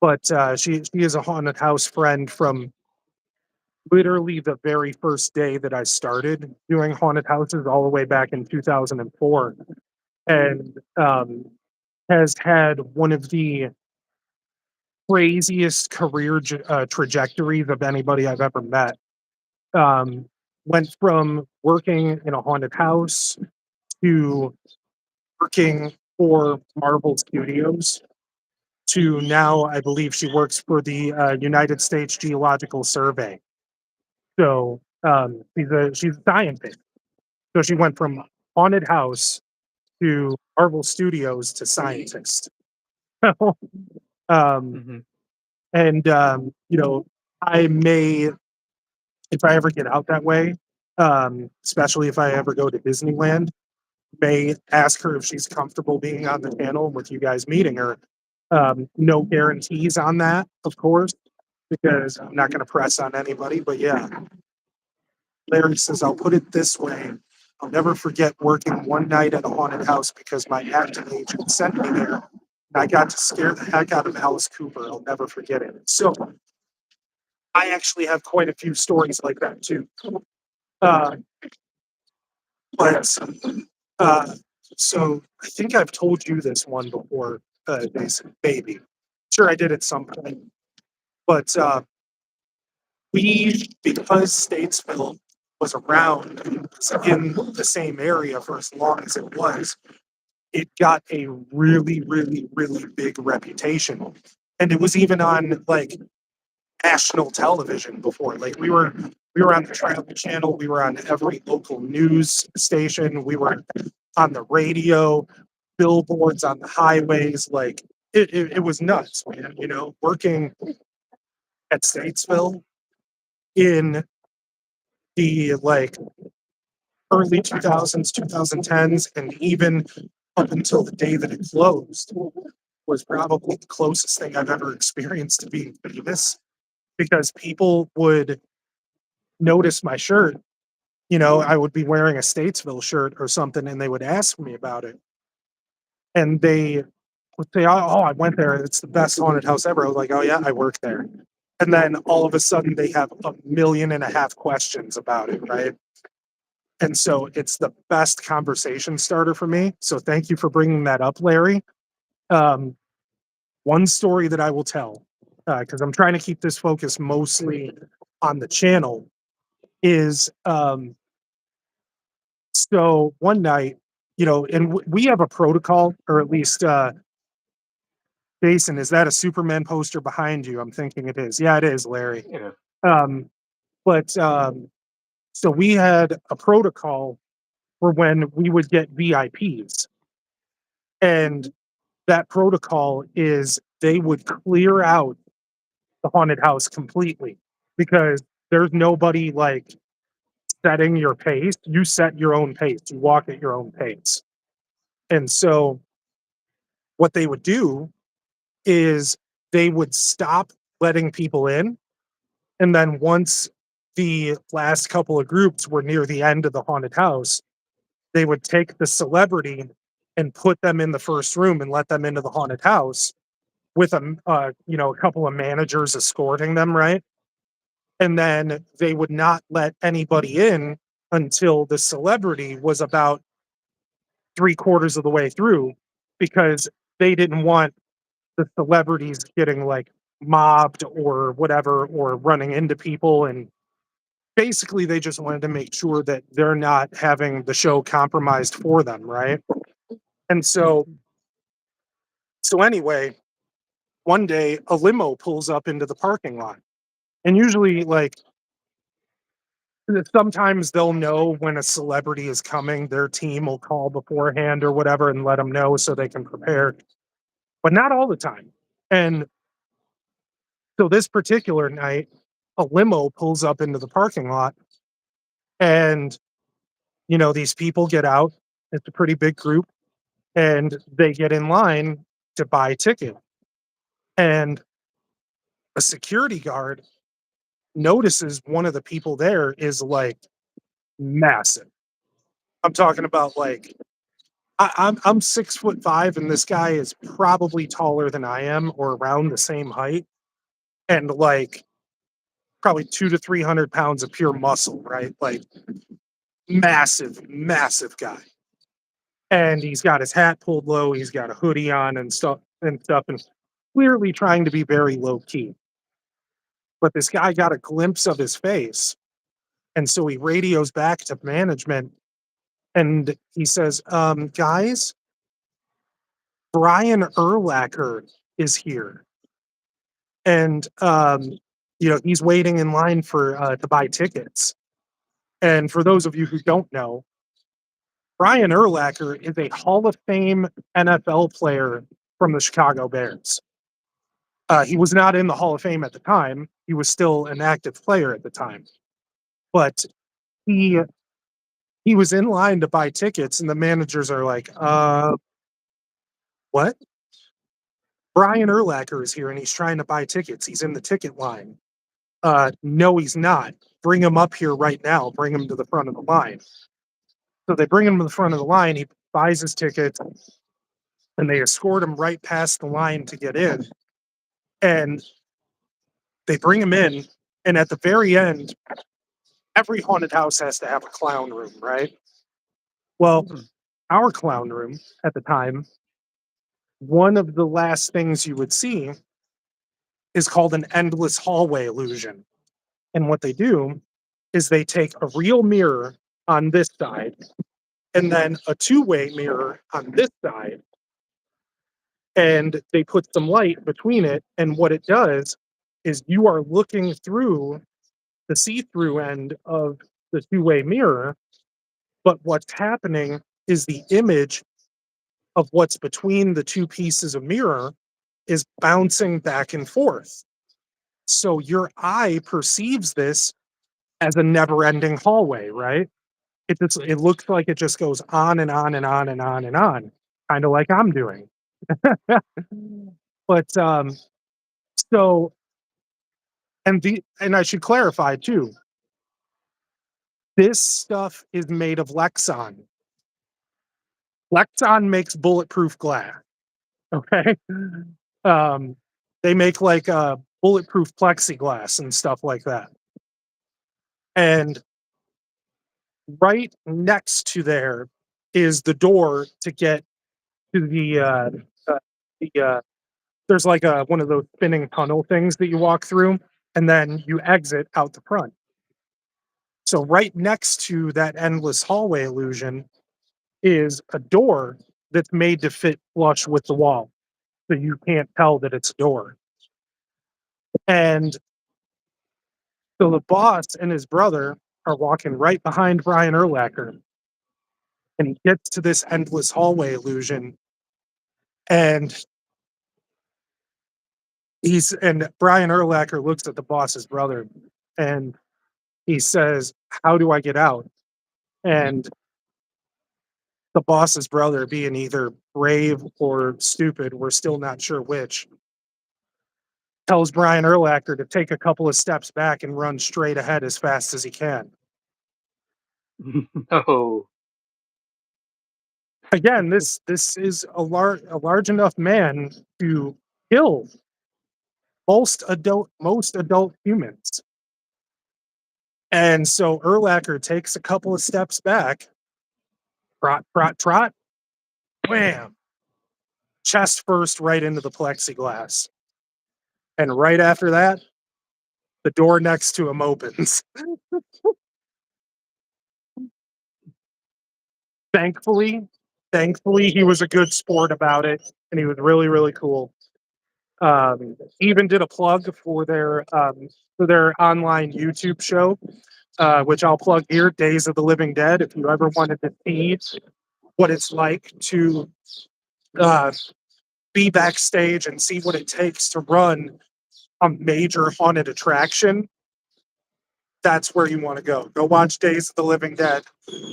but she is a haunted house friend from literally the very first day that I started doing haunted houses, all the way back in 2004, and has had one of the craziest career trajectories of anybody I've ever met. Um, Went from working in a haunted house to working for Marvel Studios to now I believe she works for the United States Geological Survey. So she's a scientist. So she went from haunted house to Marvel Studios to scientist. um, Hmm. and I may, if I ever get out that way, especially if I ever go to Disneyland, may ask her if she's comfortable being on the channel with you guys meeting her. No guarantees on that, of course, because I'm not going to press on anybody. But yeah, Larry says, I'll put it this way. I'll never forget working one night at a haunted house because my acting agent sent me there. And I got to scare the heck out of Alice Cooper. I'll never forget it. So I actually have quite a few stories like that too. Uh, but uh, so I think I've told you this one before, Jason, maybe. Sure, I did at some point. But because Statesville was around in the same area for as long as it was, it got a really, really, really big reputation. And it was even on like national television before. Like we were on the Travel Channel, we were on every local news station, we were on the radio, billboards on the highways. Like it was nuts, man. You know, working at Statesville in the like early 2000s, 2010s, and even up until the day that it closed was probably the closest thing I've ever experienced to being famous because people would notice my shirt. You know, I would be wearing a Statesville shirt or something, and they would ask me about it. And they would say, oh, I went there. It's the best haunted house ever. I was like, oh, yeah, I work there. And then all of a sudden, they have 1.5 million questions about it, right? And so it's the best conversation starter for me. So thank you for bringing that up, Larry. Um, One story that I will tell, because I'm trying to keep this focus mostly on the channel, is so one night, and we have a protocol, or at least Jason, is that a Superman poster behind you? I'm thinking it is. Yeah, it is, Larry. Yeah. Um, but so we had a protocol for when we would get VIPs. And that protocol is they would clear out the haunted house completely because there's nobody like setting your pace. You set your own pace, you walk at your own pace. And so what they would do is they would stop letting people in. And then once the last couple of groups were near the end of the haunted house, they would take the celebrity and put them in the first room and let them into the haunted house with a couple of managers escorting them, right? And then they would not let anybody in until the celebrity was about 3/4 of the way through because they didn't want the celebrities getting like mobbed or whatever, or running into people. And basically, they just wanted to make sure that they're not having the show compromised for them, right? And so anyway, one day a limo pulls up into the parking lot. And usually, like, sometimes they'll know when a celebrity is coming, their team will call beforehand or whatever and let them know so they can prepare, but not all the time. And so this particular night, a limo pulls up into the parking lot, and these people get out. It's a pretty big group, and they get in line to buy a ticket. And a security guard notices one of the people there is like massive. I'm talking about like I'm 6'5", and this guy is probably taller than I am, or around the same height, and like probably 200 to 300 pounds of pure muscle, right? Like massive, massive guy. And he's got his hat pulled low, he's got a hoodie on and clearly trying to be very low key. But this guy got a glimpse of his face, and so he radios back to management, and he says, guys, Brian Urlacher is here. And he's waiting in line for to buy tickets. And for those of you who don't know, Brian Urlacher is a Hall of Fame NFL player from the Chicago Bears. He was not in the Hall of Fame at the time. He was still an active player at the time, but he he was in line to buy tickets, and the managers are like, what? Brian Urlacher is here, and he's trying to buy tickets. He's in the ticket line. No, he's not. Bring him up here right now. Bring him to the front of the line. So they bring him to the front of the line. He buys his ticket, and they escort him right past the line to get in. And they bring him in. And at the very end, every haunted house has to have a clown room, right? Well, our clown room at the time, one of the last things you would see is called an endless hallway illusion. And what they do is they take a real mirror on this side and then a two-way mirror on this side, and they put some light between it. And what it does is you are looking through the see-through end of the two-way mirror, but what's happening is the image of what's between the two pieces of mirror is bouncing back and forth. So your eye perceives this as a never-ending hallway, right? It looks like it just goes on and on and on and on and on, kind of like I'm doing. But so and I should clarify too, this stuff is made of Lexan. Lexan makes bulletproof glass. Okay. Um, they make like bulletproof plexiglass and stuff like that. And right next to there is the door to get to the there's like a one of those spinning tunnel things that you walk through, and then you exit out the front. So right next to that endless hallway illusion is a door that's made to fit flush with the wall, so you can't tell that it's a door. And so the boss and his brother are walking right behind Brian Urlacher, and he gets to this endless hallway illusion, and and Brian Urlacher looks at the boss's brother, and he says, "How do I get out?" And the boss's brother, being either brave or stupid, we're still not sure which, tells Brian Urlacher to take a couple of steps back and run straight ahead as fast as he can. No. Again, this is a large enough man to kill most adult humans. And so Urlacher takes a couple of steps back, trot, trot, trot, wham, chest first right into the plexiglass. And right after that, the door next to him opens. Thankfully, thankfully, he was a good sport about it, and he was really, really cool. He even did a plug for their online YouTube show, which I'll plug here, Days of the Living Dead. If you ever wanted to see what it's like to uh, be backstage and see what it takes to run a major haunted attraction, that's where you want to go. Go watch Days of the Living Dead.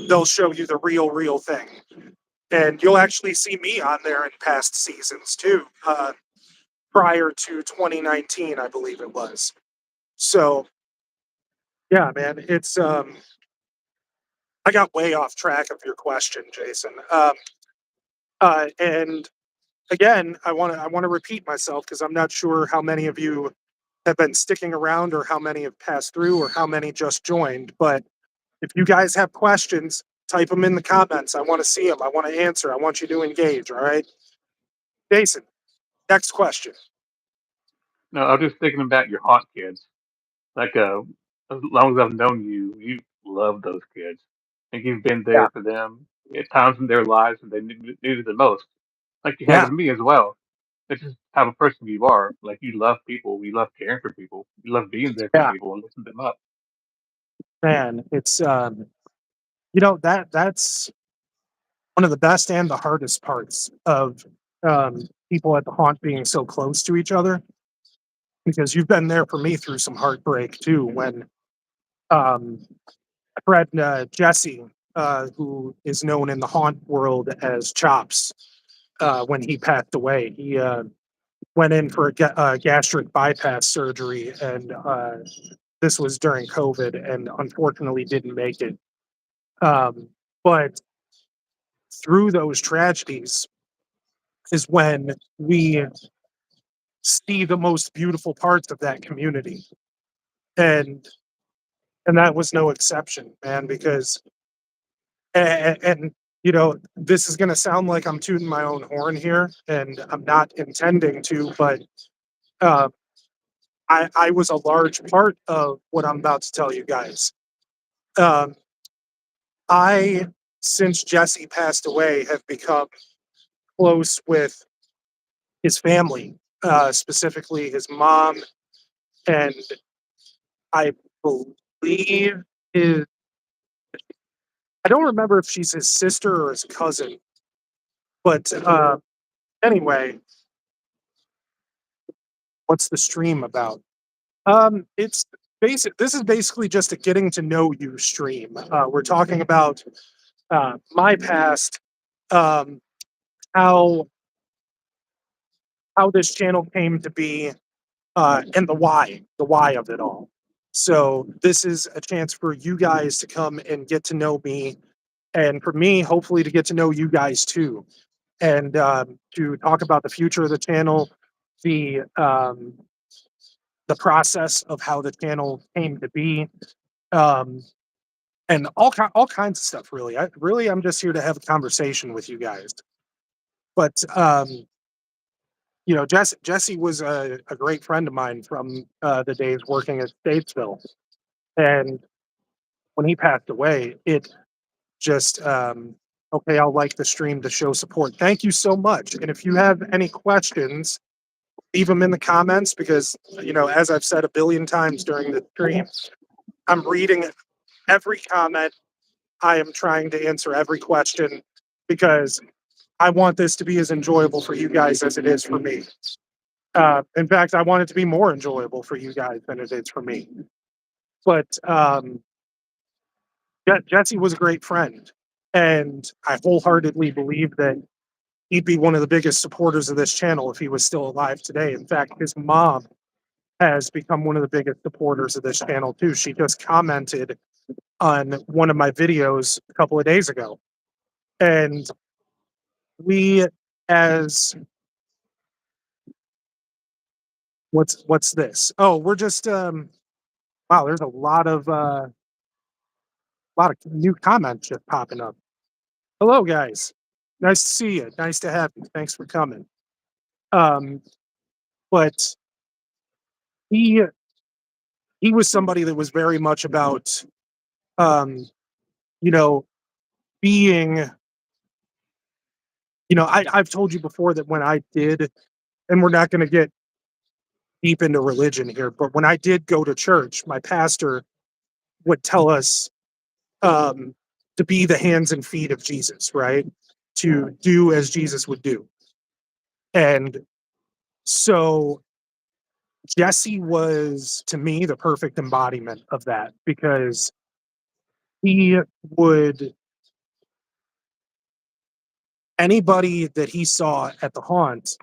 They'll show you the real thing. And you'll actually see me on there in past seasons too, prior to 2019, I believe it was. So yeah, man, I got way off track of your question, Jason. And again, I want to repeat myself because I'm not sure how many of you have been sticking around or how many have passed through or how many just joined. But if you guys have questions, type them in the comments. I want to see them. I want to answer. I want you to engage. All right, Jason. Next question. No, I was just thinking about your haunt kids. Like, as long as I've known you, you love those kids. I think you've been Yeah. there for them at times in their lives when they needed the most. Like you have Yeah, with me as well. It's just the type of person you are. Like you love people. You love caring for people. You love being there for yeah, people and lifting them up. man. It's that's one of the best and the hardest parts of people at the haunt being so close to each other because you've been there for me through some heartbreak too when um my friend Jesse, who is known in the haunt world as Chops, when he passed away, he went in for a gastric bypass surgery, and this was during COVID, and unfortunately didn't make it. But through those tragedies is when we see the most beautiful parts of that community, and that was no exception, man. Because and you know, this is going to sound like I'm tooting my own horn here, and I'm not intending to, but uh, I was a large part of what I'm about to tell you guys. Um, I, since Jesse passed away, have become close with his family, specifically his mom, and I believe his. I don't remember if she's his sister or his cousin, but anyway, what's the stream about? It's basic. This is basically just a getting to know you stream. We're talking about my past, um, how this channel came to be, and the why of it all. So this is a chance for you guys to come and get to know me, and for me, hopefully, to get to know you guys too, and to talk about the future of the channel, the um, the process of how the channel came to be, um, and all kinds of stuff. I'm just here to have a conversation with you guys. But you know, Jesse was a great friend of mine from the days working at Statesville, and when he passed away, it just okay. I'll like the stream to show support. Thank you so much. And if you have any questions, leave them in the comments because you know, as I've said a billion times during the stream, I'm reading every comment. I am trying to answer every question because I want this to be as enjoyable for you guys as it is for me. In fact, I want it to be more enjoyable for you guys than it is for me. But Jesse was a great friend, and I wholeheartedly believe that he'd be one of the biggest supporters of this channel if he was still alive today. In fact, his mom has become one of the biggest supporters of this channel too. She just commented on one of my videos a couple of days ago, and we, as what's this? Oh, we're just wow. There's a lot of new comments just popping up. Hello, guys. Nice to see you. Nice to have you. Thanks for coming. Um, but he he was somebody that was very much about, um, you know, being, I've told you before that when I did, and we're not going to get deep into religion here, but when I did go to church, my pastor would tell us, um, to be the hands and feet of Jesus, right? To do as Jesus would do. And so Jesse was, to me, the perfect embodiment of that because he would, anybody that he saw at the haunt,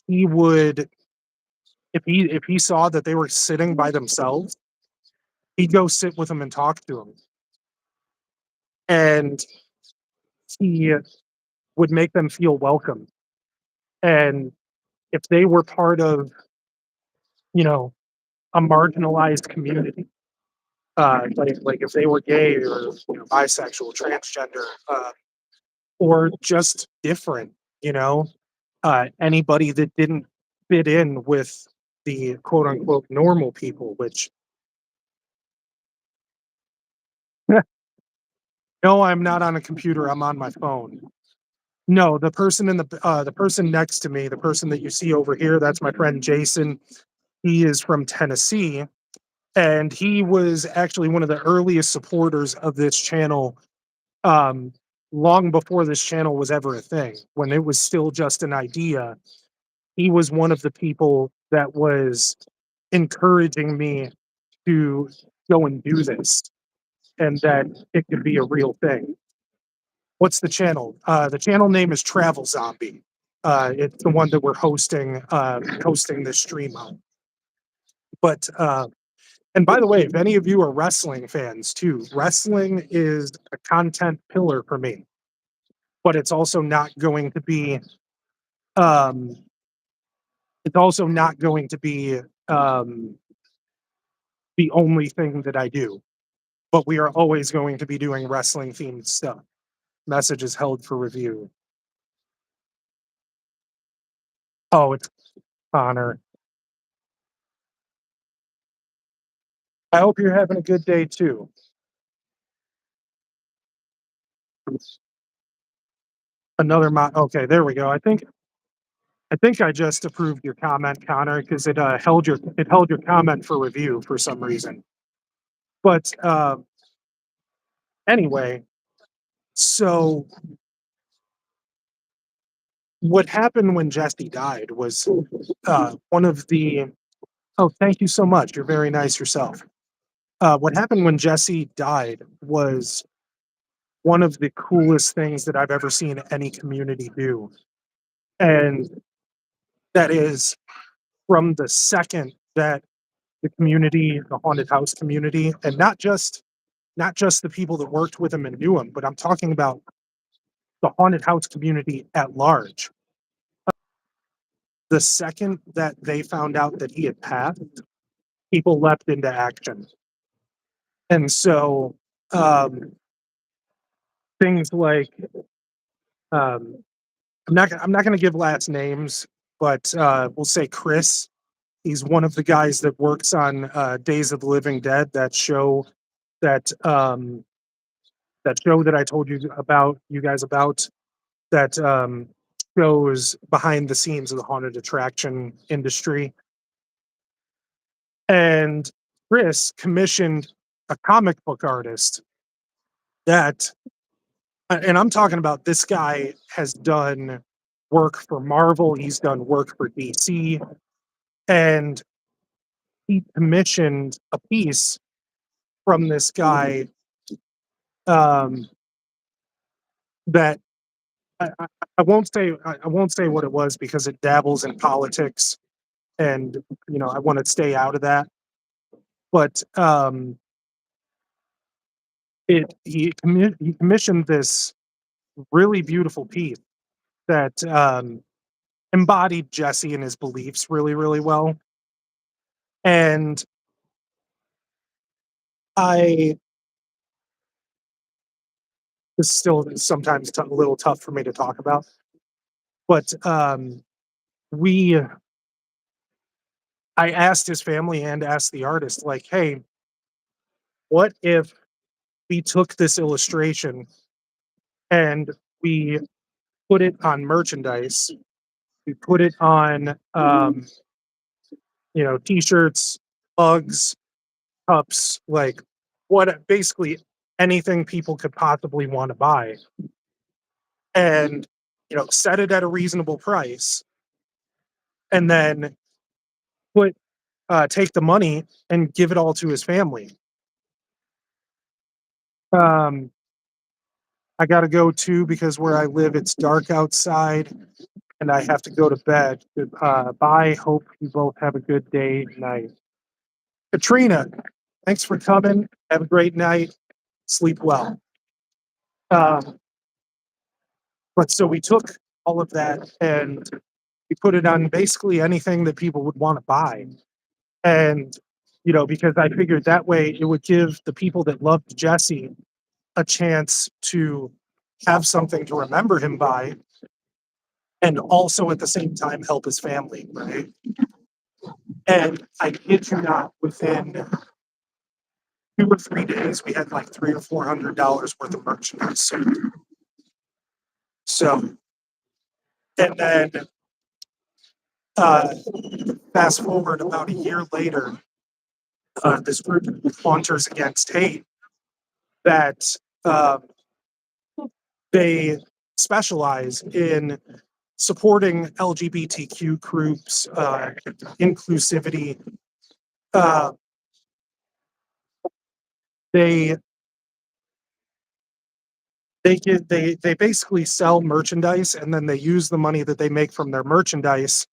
he would, if he saw that they were sitting by themselves, he'd go sit with them and talk to them. And he would make them feel welcome. And if they were part of, you know, a marginalized community, like if they were gay or bisexual, transgender, or just different, you know, anybody that didn't fit in with the quote unquote normal people, which no, I'm not on a computer, I'm on my phone. No, the person next to me, the person that you see over here, that's my friend Jason. He is from Tennessee, and he was actually one of the earliest supporters of this channel, um, long before this channel was ever a thing. When it was still just an idea, he was one of the people that was encouraging me to go and do this, and that it could be a real thing. What's the channel? The channel name is Travel Zombie. It's the one that we're hosting this stream on. But and by the way, if any of you are wrestling fans too, wrestling is a content pillar for me. But it's also not going to be. Um, it's also not going to be um, the only thing that I do. But we are always going to be doing wrestling themed stuff. Message is held for review. Oh, it's Connor. I hope you're having a good day too. Another okay, there we go. I think I just approved your comment, Connor, because it held your comment for review for some reason. But anyway, so what happened when Jesse died was one of the. Oh, thank you so much. You're very nice yourself. What happened when Jesse died was one of the coolest things that I've ever seen any community do, and that is from the second that the haunted house community, and not just the people that worked with him and knew him, but I'm talking about the haunted house community at large. The second that they found out that he had passed, people leapt into action. And so um, things like um, I'm not going to give last names, but we'll say Chris. He's one of the guys that works on Days of the Living Dead, that um, that show that I told you guys about, that shows behind the scenes of the haunted attraction industry. And Chris commissioned a comic book artist that, and I'm talking about, this guy has done work for Marvel, he's done work for DC, and he commissioned a piece from this guy, um, that I won't say what it was because it dabbles in politics, and I want to stay out of that. But he commissioned this really beautiful piece that embodied Jesse and his beliefs really, really well. And I it's still sometimes a little tough for me to talk about, but we I asked his family and asked the artist, like, "Hey, what if we took this illustration and we put it on merchandise? We put it on, t-shirts, mugs, cups, like what basically anything people could possibly want to buy, and set it at a reasonable price, and then put take the money and give it all to his family." Um, I got to go too because where I live, it's dark outside, and I have to go to bed. Bye. Hope you both have a good day, night. Katrina, thanks for coming. Have a great night. Sleep well. Um, but so we took all of that and we put it on basically anything that people would want to buy. And, because I figured that way it would give the people that loved Jesse a chance to have something to remember him by, and also at the same time help his family, right? And I kid you not, within 2 or 3 days, we had like $300 or $400 worth of merchandise sold. So, and then uh, fast forward about a year later, this group of Haunters Against Hate that uh, they specialize in supporting LGBTQ groups, inclusivity. Uh, they they basically sell merchandise, and then they use the money that they make from their merchandise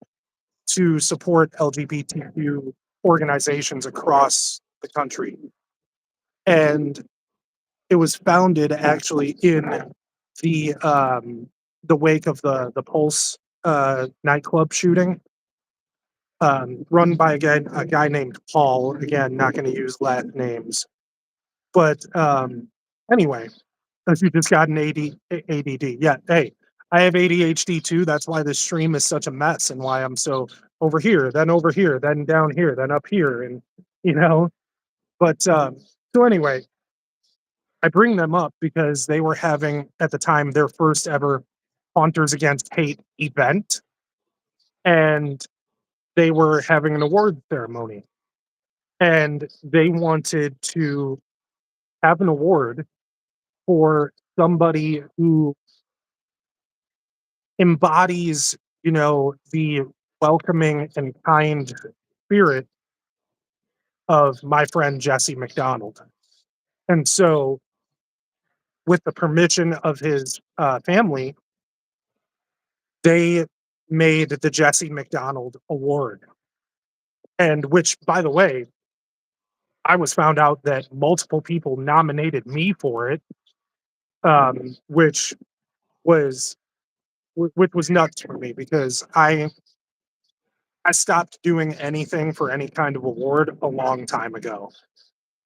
to support LGBTQ organizations across the country. And it was founded actually in the wake of the Pulse nightclub shooting, run by a guy named Paul. Again, not going to use last names, but anyway, if you just got an ADD, yeah. Hey, I have ADHD too. That's why this stream is such a mess, and why I'm so over here, then down here, then up here, and you know. But so anyway, I bring them up because they were having at the time their first ever Haunters Against Hate event, and they were having an award ceremony, and they wanted to have an award for somebody who embodies, the welcoming and kind spirit of my friend Jesse McDonald. And so, with the permission of his family, they made the Jesse McDonald Award. And which, by the way, I was found out that multiple people nominated me for it, which was which was nuts for me because I stopped doing anything for any kind of award a long time ago.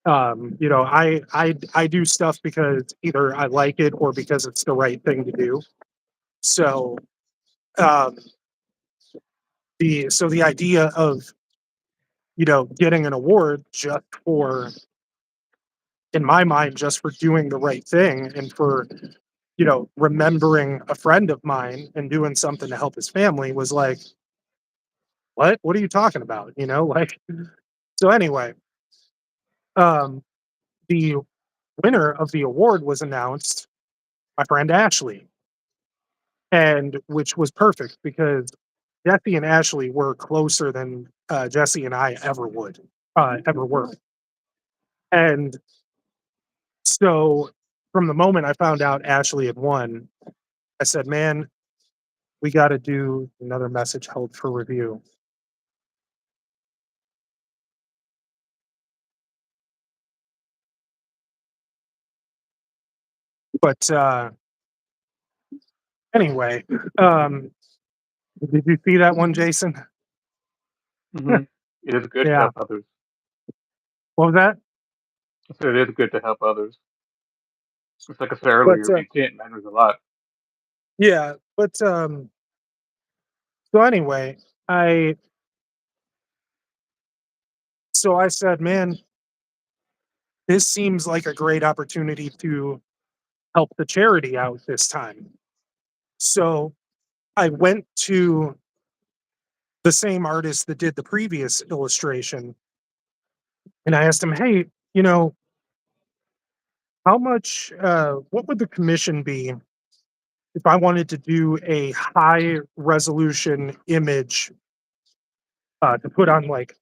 I do stuff because either I like it or because it's the right thing to do. So um, the idea of getting an award just for, in my mind, just for doing the right thing and for remembering a friend of mine and doing something to help his family was like, what are you talking about? Like, so anyway, um, the winner of the award was announced, my friend Ashley, and which was perfect because Jesse and Ashley were closer than Jesse and I ever were. And so from the moment I found out Ashley had won, I said, man, we got to do another message held for review. But anyway, um, did you see that one, Jason? Hmm. It is good to Yeah. help others. What was that? I said it is good to help others. It's like I said But earlier, intent matters a lot. yeah, but so anyway, I So I said, man, this seems like a great opportunity to help the charity out this time. So I went to the same artist that did the previous illustration and I asked him, hey, you know, how much, what would the commission be if I wanted to do a high resolution image to put on like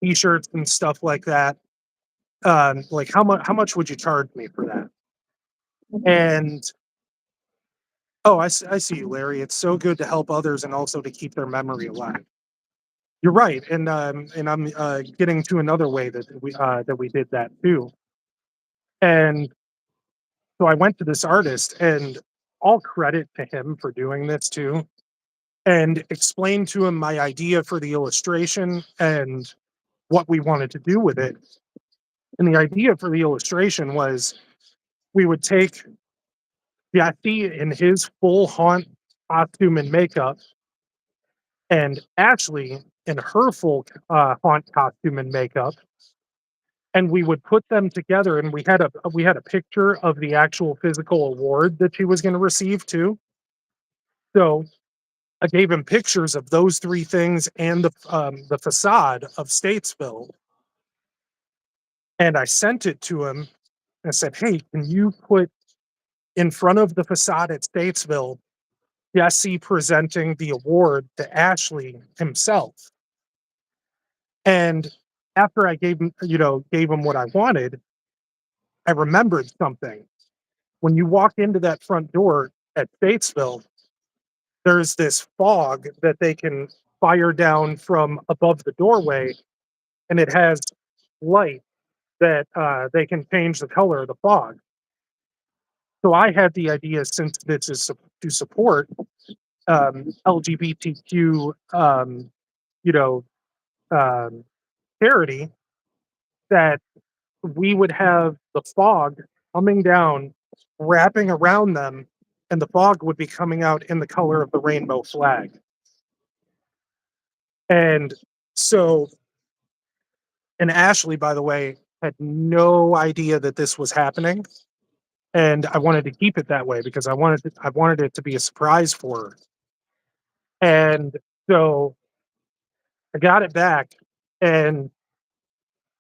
t-shirts and stuff like that? Like how much would you charge me for that? And oh, I see you, Larry. It's so good to help others and also to keep their memory alive. You're right, and I'm getting to another way that we did that too. And so I went to this artist, and all credit to him for doing this too, and explained to him my idea for the illustration and what we wanted to do with it. And the idea for the illustration was we would take Jesse in his full haunt costume and makeup, and Ashley in her full haunt costume and makeup, and we would put them together. And we had a picture of the actual physical award that she was going to receive too. So I gave him pictures of those three things and the facade of Statesville, and I sent it to him. I said, "Hey, can you put in front of the facade at Statesville Jesse presenting the award to Ashley himself?" And after I gave him what I wanted, I remembered something. When you walk into that front door at Statesville, there's this fog that they can fire down from above the doorway, and it has light that they can change the color of the fog. So I had the idea, since this is to support LGBTQ, you know, um, charity, that we would have the fog coming down, wrapping around them, and the fog would be coming out in the color of the rainbow flag. And so, and Ashley, by the way, had no idea that this was happening. And I wanted to keep it that way because I wanted it to be a surprise for her. And so I got it back, and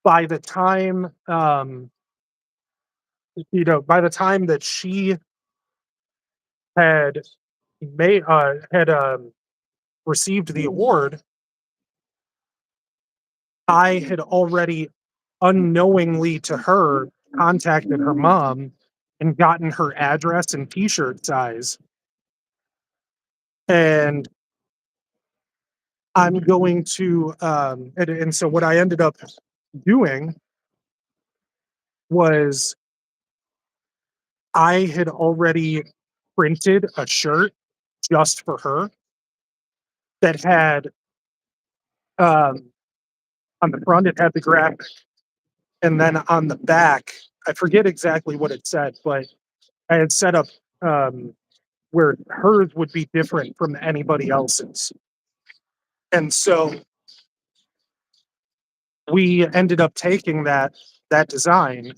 by the time by the time that she had had received the award, I had already unknowingly to her contacted her mom and gotten her address and t-shirt size. And I'm going to and so what I ended up doing was I had already printed a shirt just for her that had um on the front it had the graphic, and then on the back I forget exactly what it said, but I had set up um where hers would be different from anybody else's. And so we ended up taking that design,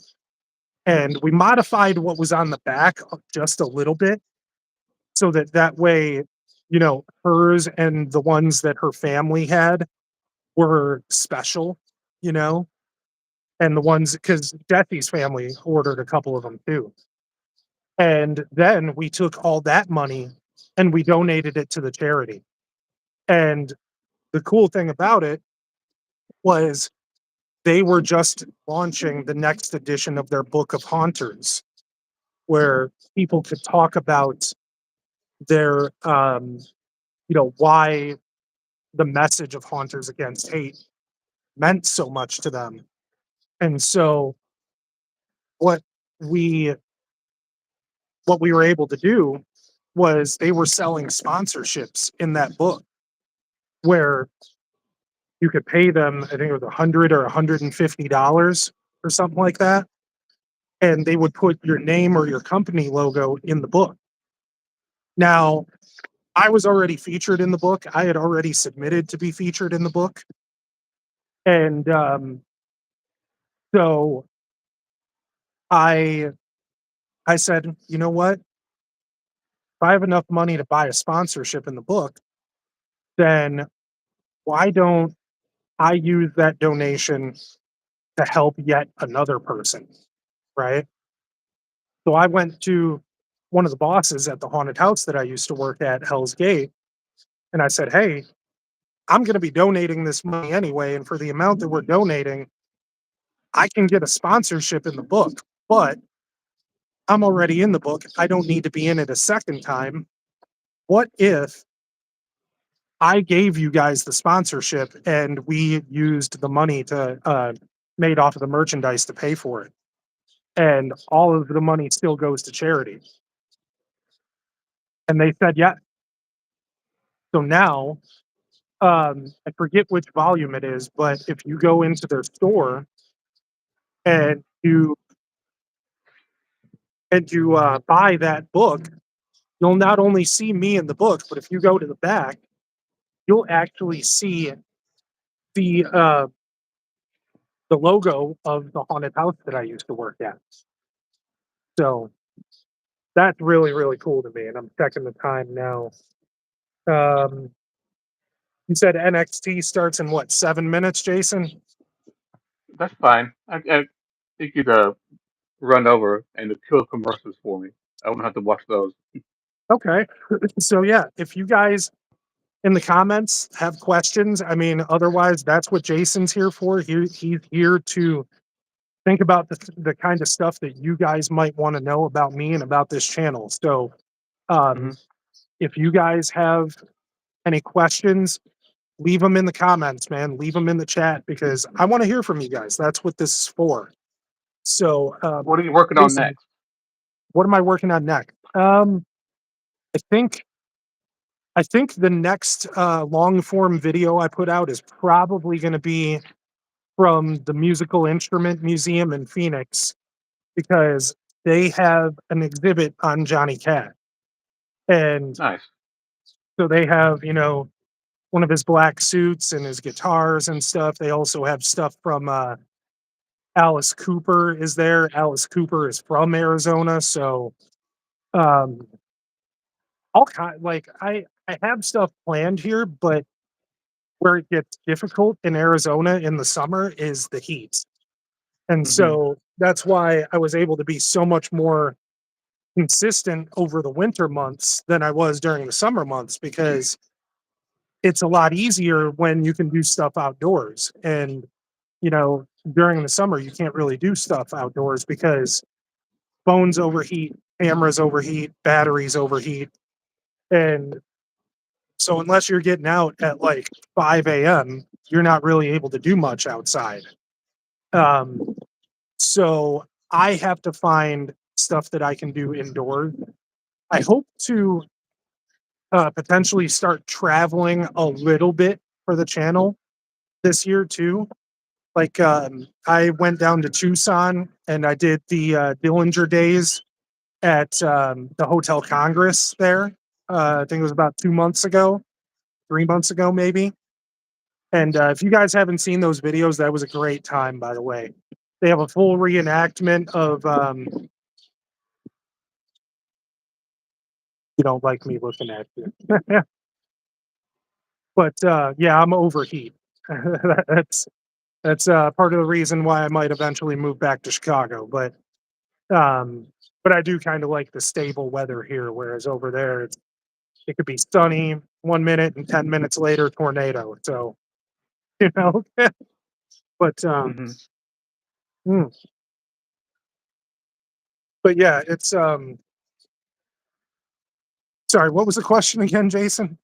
and we modified what was on the back just a little bit, so that way, hers and the ones that her family had were special, you know, and the ones, because Jesse's family ordered a couple of them too. And then we took all that money and we donated it to the charity. And the cool thing about it was they were just launching the next edition of their book of haunters, where people could talk about their why the message of Haunters Against Hate meant so much to them. And so what we what we were able to do was they were selling sponsorships in that book, where you could pay them, I think it was 100 or $150 or something like that, and they would put your name or your company logo in the book. Now, I was already featured in the book. I had already submitted to be featured in the book, and So I I said, you know what? If I have enough money to buy a sponsorship in the book, then why don't I use that donation to help yet another person? Right. So I went to one of the bosses at the haunted house that I used to work at, Hell's Gate, and I said, hey, I'm going to be donating this money anyway. And for the amount that we're donating, I can get a sponsorship in the book, but I'm already in the book. I don't need to be in it a second time. What if I gave you guys the sponsorship and we used the money to made off of the merchandise to pay for it, and all of the money still goes to charity? And they said, yeah. So now, I forget which volume it is, but if you go into their store and you buy that book, you'll not only see me in the book, but if you go to the back, you'll actually see the uh, the logo of the haunted house that I used to work at. So that's really, really cool to me, and I'm checking the time now. Um, you said NXT starts in what, 7 minutes, Jason? That's fine. I think you'd run over and kill commercials for me. I won't have to watch those. Okay. So yeah, if you guys in the comments have questions, I mean, otherwise that's what Jason's here for. He's here to think about the kind of stuff that you guys might want to know about me and about this channel. So Hmm. um, if you guys have any questions, leave them in the comments, man. Leave them in the chat because I want to hear from you guys. That's what this is for. So, What are you working on Jason, next? what am I working on next? I think I think the next long form video I put out is probably going to be from the Musical Instrument Museum in Phoenix because they have an exhibit on Johnny Cash, and Nice. so they have one of his black suits and his guitars and stuff. They also have stuff from Alice Cooper is there. Alice Cooper is from Arizona, so um, all kind like I have stuff planned here, but where it gets difficult in Arizona in the summer is the heat, and Hmm. so that's why I was able to be so much more consistent over the winter months than I was during the summer months because it's a lot easier when you can do stuff outdoors. And, during the summer, you can't really do stuff outdoors because phones overheat, cameras overheat, batteries overheat. And so, unless you're getting out at like 5 a.m., you're not really able to do much outside. Um, so, I have to find stuff that I can do indoors. I hope to potentially start traveling a little bit for the channel this year too. Like I went down to Tucson and I did the Dillinger Days at the Hotel Congress there. I think it was about 2 months ago, 3 months ago maybe. And if you guys haven't seen those videos, that was a great time. By the way, they have a full reenactment of. You don't like me looking at you, but yeah, I'm overheat. that's That's part of the reason why I might eventually move back to Chicago. Um, but I do kind of like the stable weather here, whereas over there it could be sunny 1 minute and 10 minutes later tornado. So you know, but Hmm. mm, but yeah, it's sorry, what was the question again, Jason?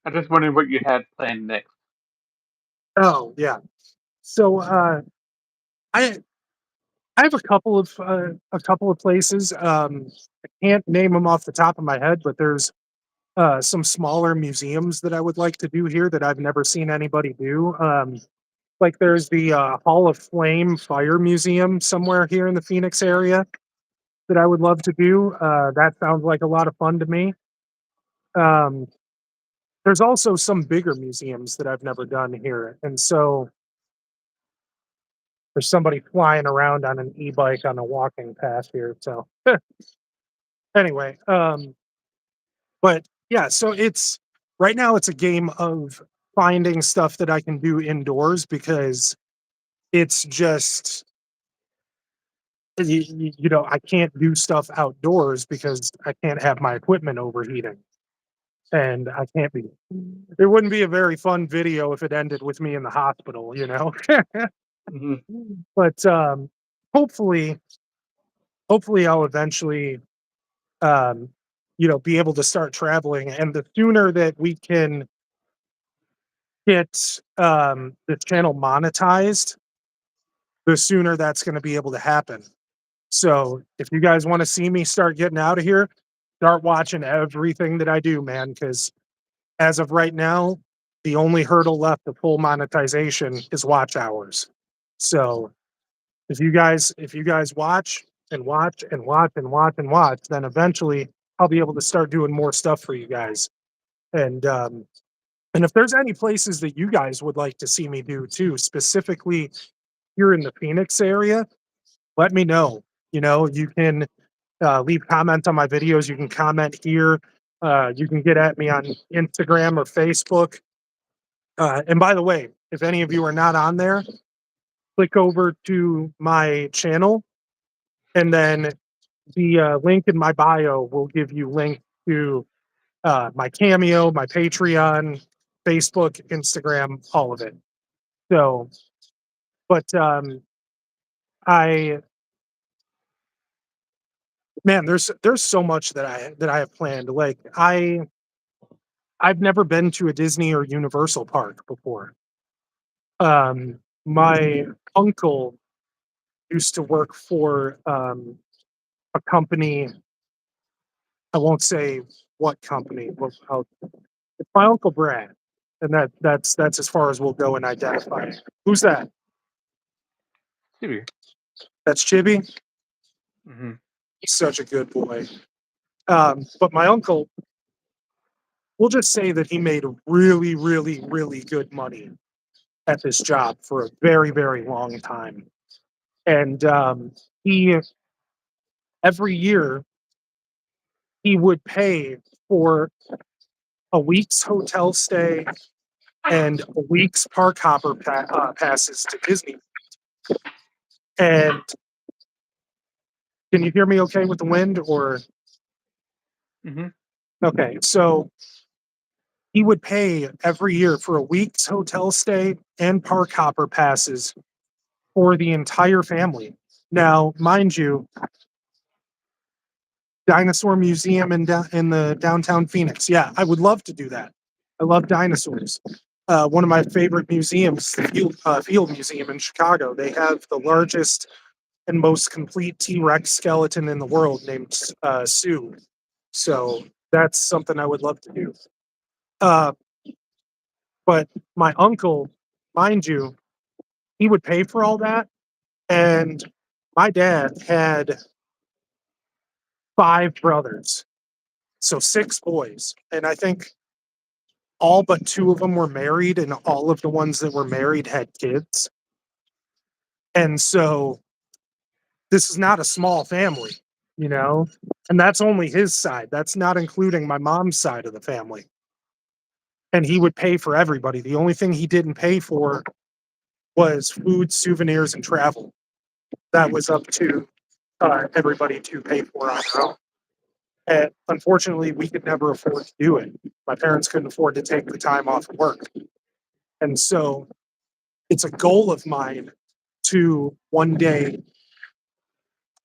I just wondering what you had planned next. Oh yeah, so I I have a couple of places. I can't name them off the top of my head, but there's some smaller museums that I would like to do here that I've never seen anybody do. Like there's the Hall of Flame Fire Museum somewhere here in the Phoenix area that I would love to do. That sounds like a lot of fun to me. Um, there's also some bigger museums that I've never done here, and so there's somebody flying around on an e-bike on a walking path here. So anyway, but yeah, so it's right now it's a game of finding stuff that I can do indoors because it's just I can't do stuff outdoors because I can't have my equipment overheating. And I can't be it wouldn't be a very fun video if it ended with me in the hospital, you know? Mhm. But, hopefully hopefully I'll eventually, um, be able to start traveling, and the sooner that we can get, the channel monetized, the sooner that's gonna be able to happen. So, if you guys wanna see me start getting out of here, start watching everything that I do, man. Because as of right now, the only hurdle left to full monetization is watch hours. So, if you guys watch and watch and watch and watch and watch, then eventually I'll be able to start doing more stuff for you guys. And and if there's any places that you guys would like to see me do too, specifically here in the Phoenix area, let me know. You can leave comments on my videos. You can comment here. You can get at me on Instagram or Facebook. And by the way, if any of you are not on there, click over to my channel, and then the link in my bio will give you link to my Cameo, my Patreon, Facebook, Instagram, all of it. So, but I man, there's so much that I have planned. Like I've never been to a Disney or Universal park before. My uncle used to work for a company. I won't say what company. Well, it's my uncle Brad, and that's as far as we'll go in identifying. Who's that? Chibi. That's Chibi. Mhm. He's such a good boy. But my uncle, we'll just say that he made really, really, really good money at this job for a very, very long time. And he every year he would pay for a week's hotel stay and a week's park hopper passes to Disney. And can you hear me okay with the wind or Mhm. okay? So he would pay every year for a week's hotel stay and park hopper passes for the entire family. Now, mind you, Dinosaur Museum in the downtown Phoenix. Yeah, I would love to do that. I love dinosaurs. One of my favorite museums, the Field Museum in Chicago. They have the largest and most complete T Rex skeleton in the world, named Sue. So that's something I would love to do. Uh, but my uncle, mind you, he would pay for all that, and my dad had five brothers, so six boys, and I think all but two of them were married, and all of the ones that were married had kids. And so this is not a small family, you know? And that's only his side. That's not including my mom's side of the family. And he would pay for everybody. The only thing he didn't pay for was food, souvenirs, and travel. That was up to everybody to pay for on their own. And unfortunately, we could never afford to do it. My parents couldn't afford to take the time off of work. And so it's a goal of mine to one day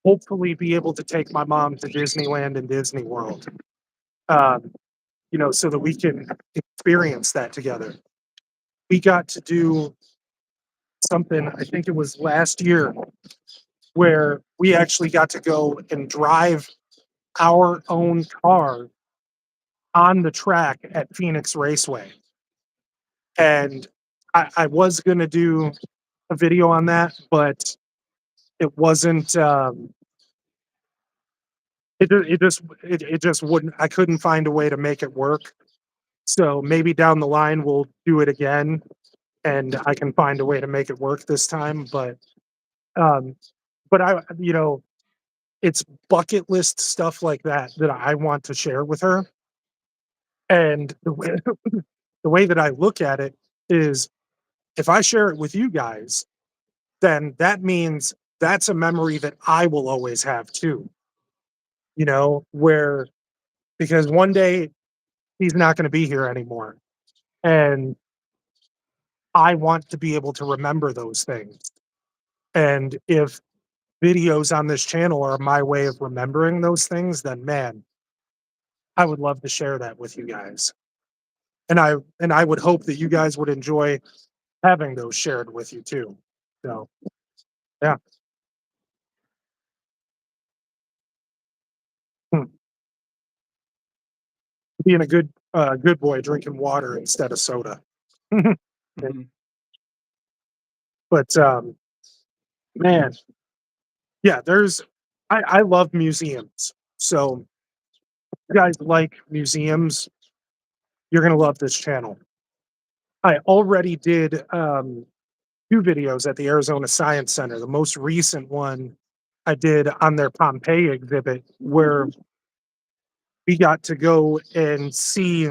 hopefully be able to take my mom to Disneyland and Disney World, um, so that we can experience that together. We got to do something, I think it was last year, where we actually got to go and drive our own car on the track at Phoenix Raceway. And I was going to do a video on that, but it wasn't. It just wouldn't. I couldn't find a way to make it work. So maybe down the line we'll do it again, and I can find a way to make it work this time. But Um, but it's bucket list stuff like that that I want to share with her. And the way that I look at it is if I share it with you guys, then that means that's a memory that I will always have too, where because one day he's not going to be here anymore. And I want to be able to remember those things. And if videos on this channel are my way of remembering those things, then man, I would love to share that with you guys. And I would hope that you guys would enjoy having those shared with you too. So yeah. Hmm. Being a good boy drinking water instead of soda. Mhm. But man, yeah, I love museums. So if you guys like museums, you're gonna love this channel. I already did 2 videos at the Arizona Science Center. The most recent one I did on their Pompeii exhibit, where we got to go and see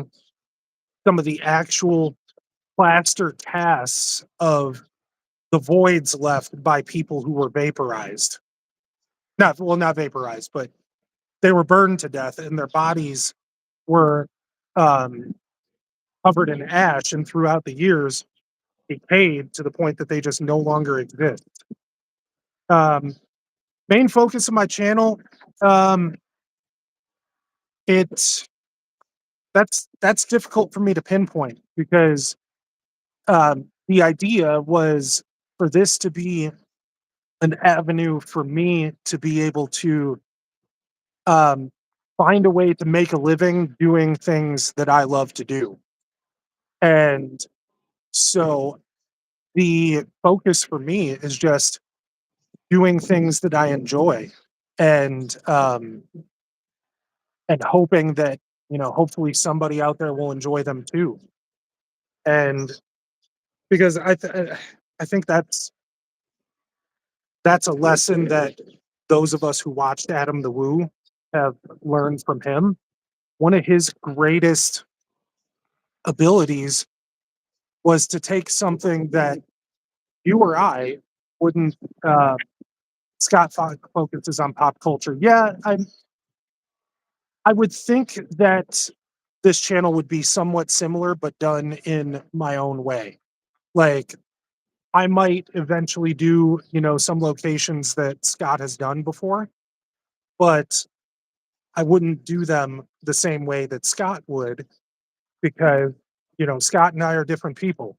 some of the actual plaster casts of the voids left by people who were vaporized. Not vaporized, but they were burned to death and their bodies were um, covered in ash and throughout the years decayed to the point that they just no longer exist. Um, Main focus of my channel, um, it's that's difficult for me to pinpoint because the idea was for this to be an avenue for me to be able to um, find a way to make a living doing things that I love to do. And so the focus for me is just doing things that I enjoy and hoping that, hopefully somebody out there will enjoy them too. And because I think that's a lesson that those of us who watched Adam the Woo have learned from him. One of his greatest abilities was to take something that you or I wouldn't. Uh, focuses on pop culture. Yeah, I would think that this channel would be somewhat similar, but done in my own way. Like I might eventually do, some locations that Scott has done before, but I wouldn't do them the same way that Scott would because, Scott and I are different people.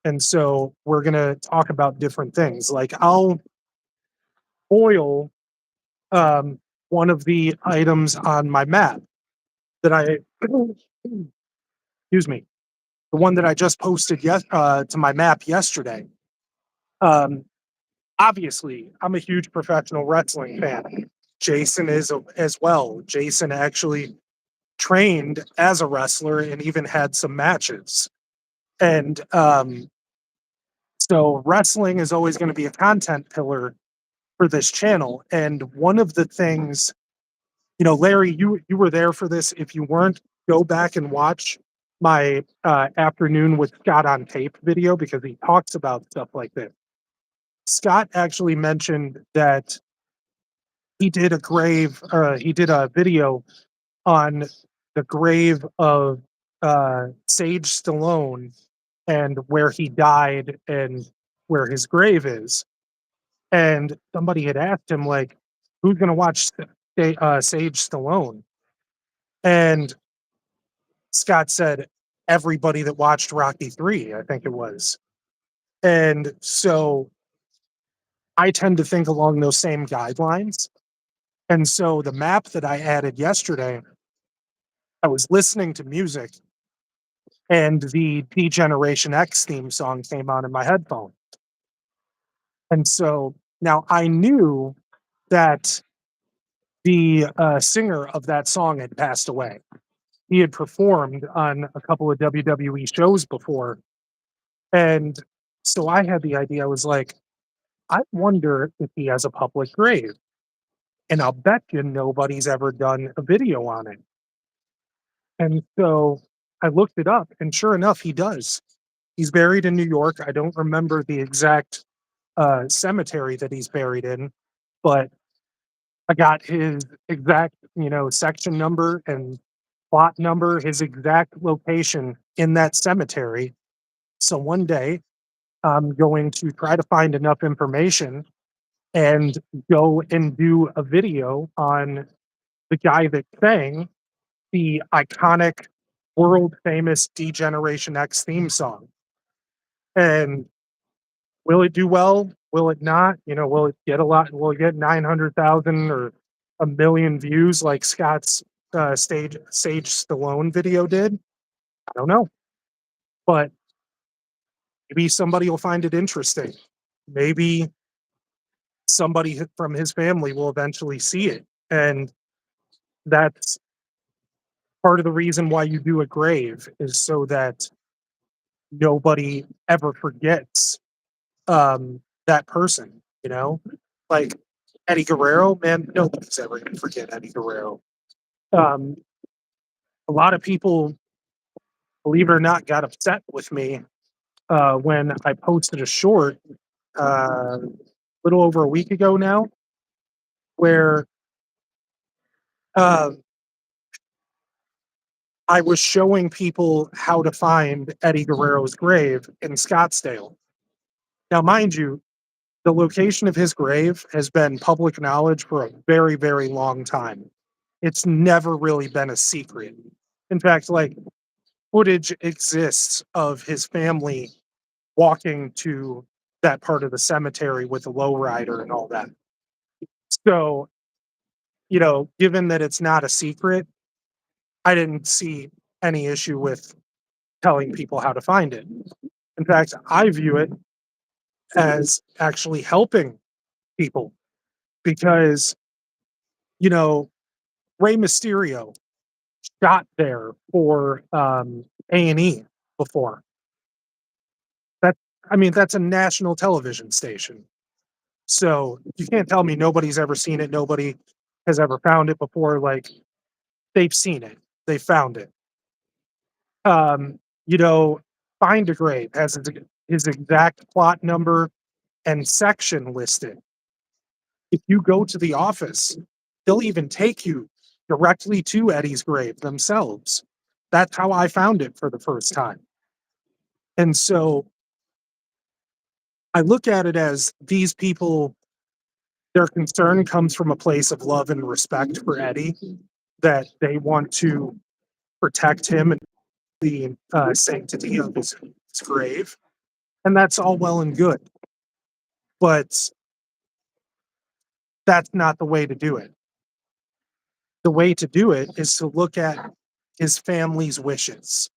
And so we're going to talk about different things. Like I'll boil one of the items on my map that I, excuse me, the one that I just posted to my map yesterday. Um, Obviously, I'm a huge professional wrestling fan. Jason is as well. Jason actually trained as a wrestler and even had some matches. And so wrestling is always going to be a content pillar for this channel. And one of the things, Larry, you were there for this. If you weren't, go back and watch my afternoon with Scott on tape video because he talks about stuff like this. Scott actually mentioned that he did a video on the grave of Sage Stallone and where he died and where his grave is. And somebody had asked him, like, who's going to watch Sage Stallone? And Scott said, everybody that watched Rocky 3, I think it was. And so I tend to think along those same guidelines. And so the map that I added yesterday, I was listening to music and the D-Generation X theme song came on in my headphone. And so now I knew that the singer of that song had passed away. He had performed on a couple of WWE shows before. And so I had the idea, I was like, I wonder if he has a public grave. And I'll bet you nobody's ever done a video on it. And so I looked it up, and sure enough, he does. He's buried in New York. I don't remember the exact cemetery that he's buried in, but I got his exact, section number and plot number, his exact location in that cemetery. So one day I'm going to try to find enough information and go and do a video on the guy that sang the iconic world famous D-Generation X theme song. And will it do well? Will it not? Will it get a lot? Will it get 900,000 or a million views like Scott's Sage Stallone video did? I don't know, but maybe somebody will find it interesting. Maybe somebody from his family will eventually see it, and that's part of the reason why you do a grave is so that nobody ever forgets that person. Like Eddie Guerrero, man, nobody's ever gonna forget Eddie Guerrero. Um, a lot of people, believe it or not, got upset with me when I posted a short a little over a week ago now, where uh, I was showing people how to find Eddie Guerrero's grave in Scottsdale. Now, mind you, the location of his grave has been public knowledge for a very, very long time. It's never really been a secret. In fact, like, footage exists of his family walking to that part of the cemetery with a lowrider and all that. So, given that it's not a secret, I didn't see any issue with telling people how to find it. In fact, I view it as actually helping people because, you know, Rey Mysterio got there for A&E before. That I mean, that's a national television station. So you can't tell me nobody's ever seen it, nobody has ever found it before. Like, they've seen it, they found it. Um, you know, Find a Grave has his exact plot number and section listed. If you go to the office, they'll even take you directly to Eddie's grave themselves. That's how I found it for the first time. And so I look at it as these people, their concern comes from a place of love and respect for Eddie, that they want to protect him and the sanctity of his grave. And that's all well and good. But that's not the way to do it. The way to do it is to look at his family's wishes.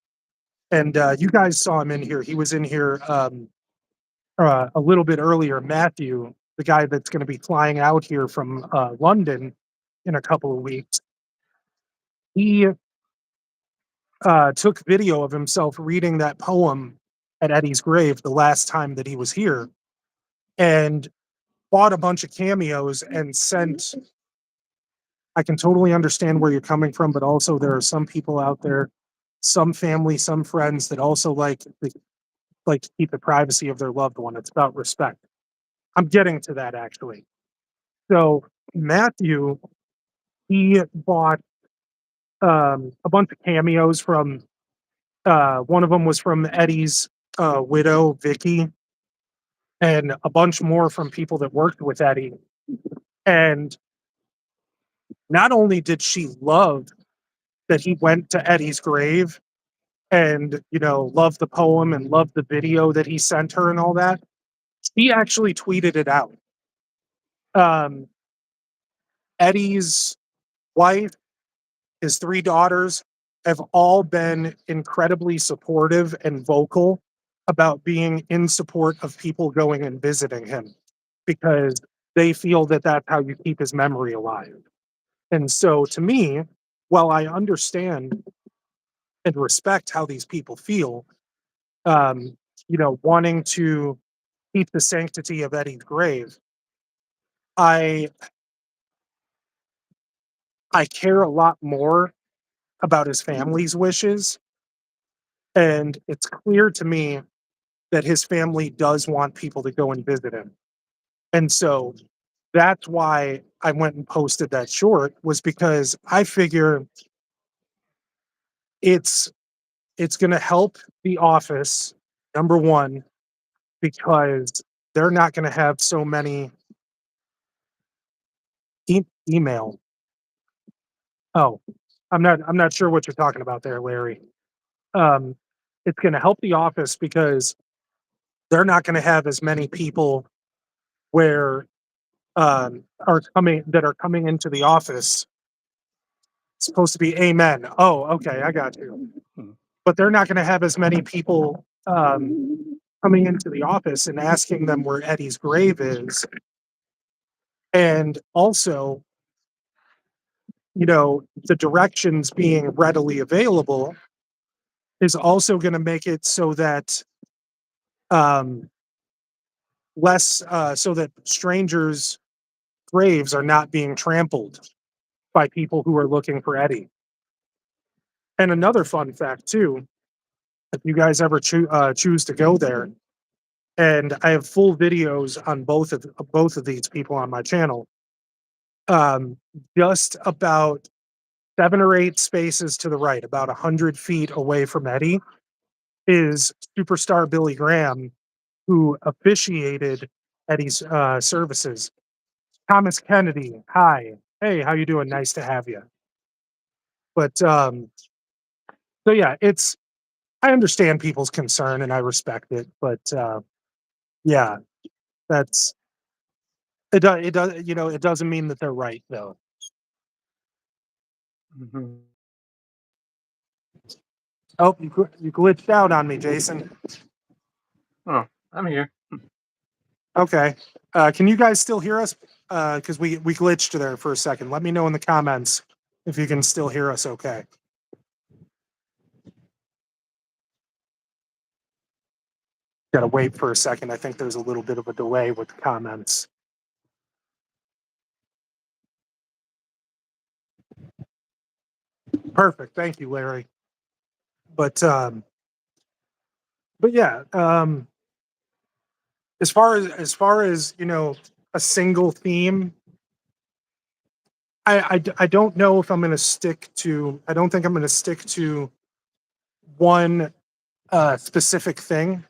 And you guys saw him in here. He was in here a little bit earlier. Matthew, the guy that's going to be flying out here from London in a couple of weeks, he took video of himself reading that poem at Eddie's grave the last time that he was here, and bought a bunch of cameos and sent. I can totally understand where you're coming from, but also there are some people out there, some family, some friends that also like to keep the privacy of their loved one. It's about respect. I'm getting to that actually. So Matthew, he bought a bunch of cameos from. One of them was from Eddie's widow, Vicky, and a bunch more from people that worked with Eddie. And not only did she love that he went to Eddie's grave and, love the poem and love the video that he sent her and all that, he actually tweeted it out. Um, Eddie's wife, his three daughters, have all been incredibly supportive and vocal about being in support of people going and visiting him because they feel that that's how you keep his memory alive. And so to me, while I understand and respect how these people feel, wanting to keep the sanctity of Eddie's grave. I I care a lot more about his family's wishes, and it's clear to me that his family does want people to go and visit him. And so that's why I went and posted that short, was because I figure it's it's going to help the office, number one, because they're not going to have so many email. Oh, I'm not sure what you're talking about there, Larry. Um, it's going to help the office because they're not going to have as many people where are coming into the office. It's supposed to be amen. Oh, okay, I got you. Hmm. But they're not going to have as many people coming into the office and asking them where Eddie's grave is. And also, the directions being readily available is also going to make it so that um, less, so that strangers' graves are not being trampled by people who are looking for Eddie. And another fun fact too, if you guys ever choose to go there, and I have full videos on both of these people on my channel. Um, just about 7 or 8 spaces to the right, about 100 feet away from Eddie, is superstar Billy Graham, who officiated Eddie's services. Thomas Kennedy, hi, hey, how you doing? Nice to have you. But so yeah, I understand people's concern and I respect it, but yeah, that's it does it doesn't mean that they're right though. Hmm. Oh, you glitched out on me, Jason. Oh, I'm here. Okay. Can you guys still hear us? Because we glitched there for a second. Let me know in the comments if you can still hear us okay. Gotta wait for a second. I think there's a little bit of a delay with the comments. Perfect. Thank you, Larry. But yeah, as far as a single theme, I don't know if I'm going to stick to. I don't think I'm going to stick to one specific thing,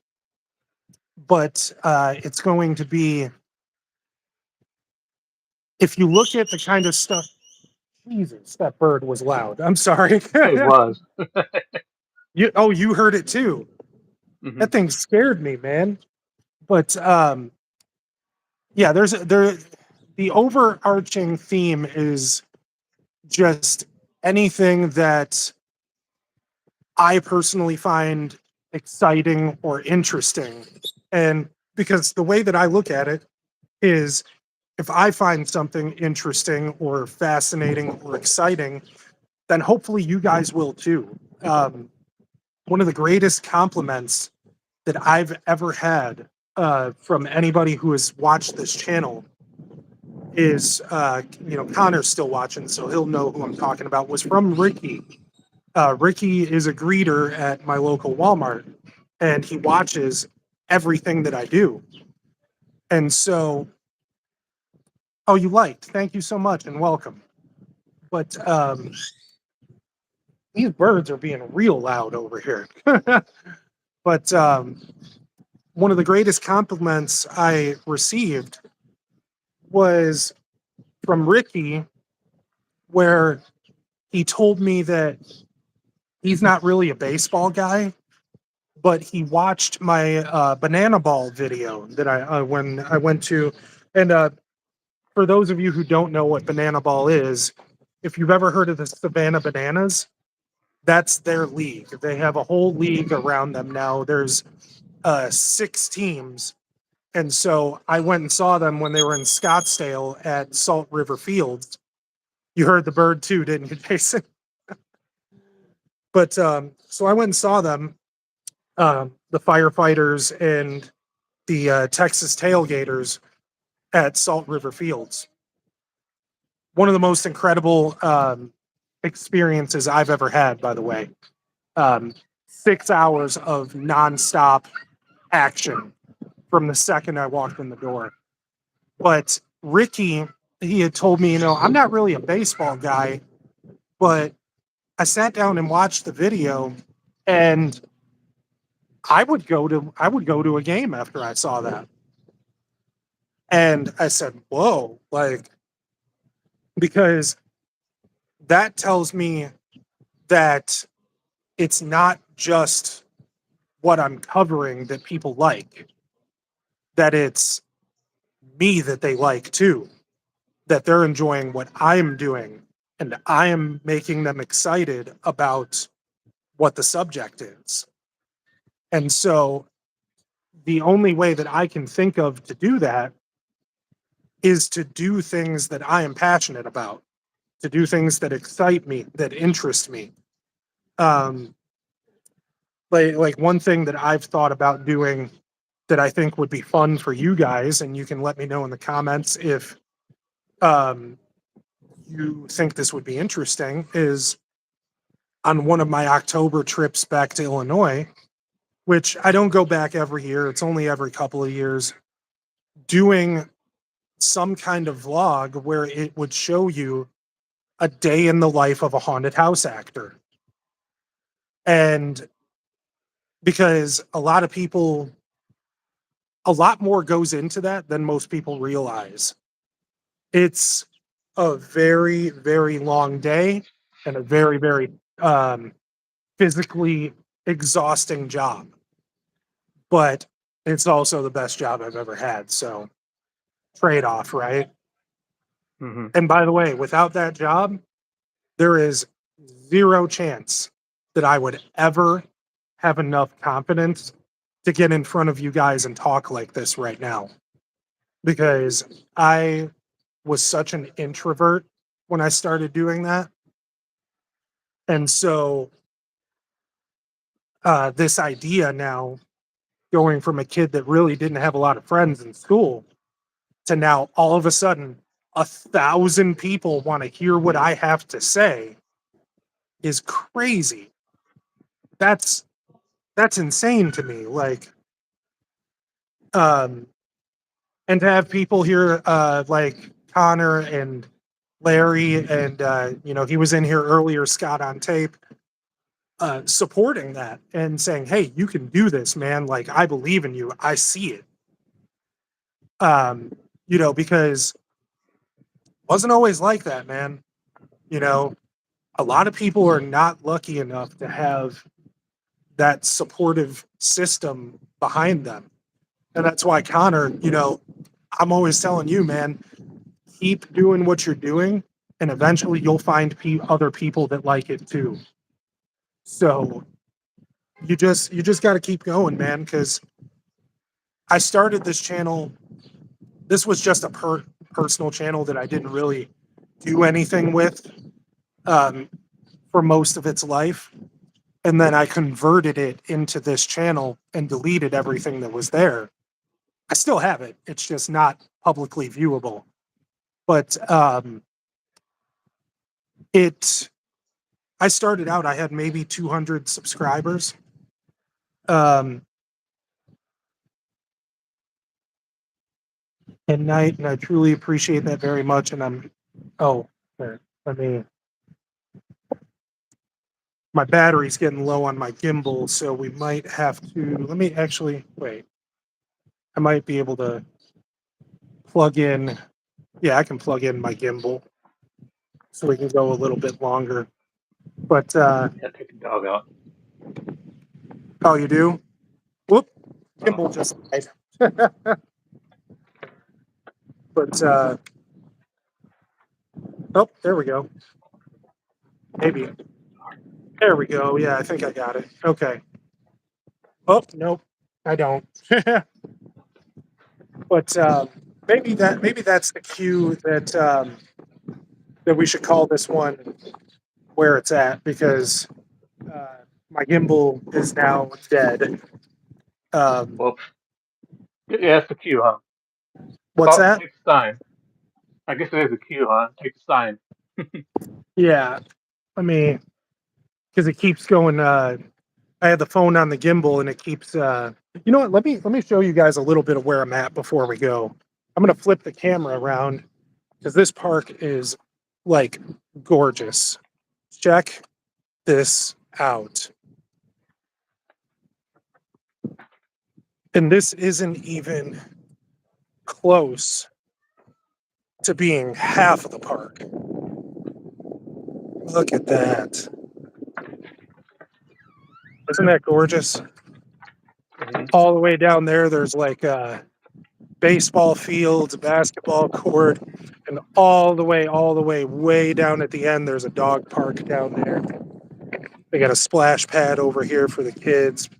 but it's going to be, if you look at the kind of stuff. Jesus, that bird was loud. I'm sorry. It was. You heard it too. Hmm. That thing scared me, man. But yeah, the overarching theme is just anything that I personally find exciting or interesting. And because the way that I look at it is, if I find something interesting or fascinating or exciting, then hopefully you guys will too. One of the greatest compliments that I've ever had from anybody who has watched this channel is, Connor's still watching, so he'll know who I'm talking about, was from Ricky. Ricky is a greeter at my local Walmart, and he watches everything that I do. And so, oh, you liked. Thank you so much and welcome. But these birds are being real loud over here. But one of the greatest compliments I received was from Ricky, where he told me that he's not really a baseball guy, but he watched my banana ball video that I when I went to. And for those of you who don't know what banana ball is, if you've ever heard of the Savannah Bananas, that's their league. They have a whole league around them now. There's 6 teams. And so I went and saw them when they were in Scottsdale at Salt River Fields. You heard the bird too, didn't you, Jason? But so I went and saw them, the firefighters and the Texas Tailgaters at Salt River Fields. One of the most incredible experiences I've ever had, by the way. 6 hours of nonstop action from the second I walked in the door. But Ricky, he had told me, I'm not really a baseball guy, but I sat down and watched the video, and I would go to a game after I saw that. And I said, whoa, like, because that tells me that it's not just what I'm covering that people like, that it's me that they like too, that they're enjoying what I'm doing, and I am making them excited about what the subject is. And so the only way that I can think of to do that is to do things that I am passionate about, to do things that excite me, that interest me. Like one thing that I've thought about doing that I think would be fun for you guys, and you can let me know in the comments if you think this would be interesting, is on one of my October trips back to Illinois, which I don't go back every year, it's only every couple of years, doing some kind of vlog where it would show you a day in the life of a haunted house actor. And because a lot of people, a lot more goes into that than most people realize. It's a very, very long day and a very, very physically exhausting job. But it's also the best job I've ever had. So, trade off, right? Mm-hmm. And by the way, without that job, there is zero chance that I would ever have enough confidence to get in front of you guys and talk like this right now. Because I was such an introvert when I started doing that. And so this idea now, going from a kid that really didn't have a lot of friends in school to now all of a sudden 1,000 people want to hear what I have to say is crazy. That's insane to me. Like, and to have people here like Connor and Larry and he was in here earlier, Scott on tape, supporting that and saying, hey, you can do this, man. Like, I believe in you. I see it. Because wasn't always like that, man. A lot of people are not lucky enough to have that supportive system behind them. And that's why, Connor, I'm always telling you, man, keep doing what you're doing, and eventually you'll find other people that like it too. So you just got to keep going, man, because I started this channel. This was just a personal channel that I didn't really do anything with for most of its life. And then I converted it into this channel and deleted everything that was there. I still have it. It's just not publicly viewable. But I started out, I had maybe 200 subscribers. And Night, and I truly appreciate that very much. And here, my battery's getting low on my gimbal, so we might have to, let me actually, wait. I might be able to plug in, yeah, I can plug in my gimbal so we can go a little bit longer. But, Yeah, take the dog out. oh, you do? Whoop, gimbal just died. But, oh, there we go. Maybe. There we go. Yeah, I think I got it. Okay. Oh, nope, I don't. But maybe that's the cue that we should call this one where it's at, because my gimbal is now dead. Whoops. Yeah, it's a cue, huh? What's Oh, that? take the sign. I guess it is a cue, huh? Take the sign. Yeah. Let me, because it keeps going. I had the phone on the gimbal and it keeps. You know what? Let me show you guys a little bit of where I'm at before we go. I'm gonna flip the camera around because this park is like gorgeous. Check this out. And this isn't even close to being half of the park. Look at that. Isn't that gorgeous? Hmm. All the way down there, there's like baseball fields, a basketball court, and all the way down at the end, there's a dog park down there. They got a splash pad over here for the kids,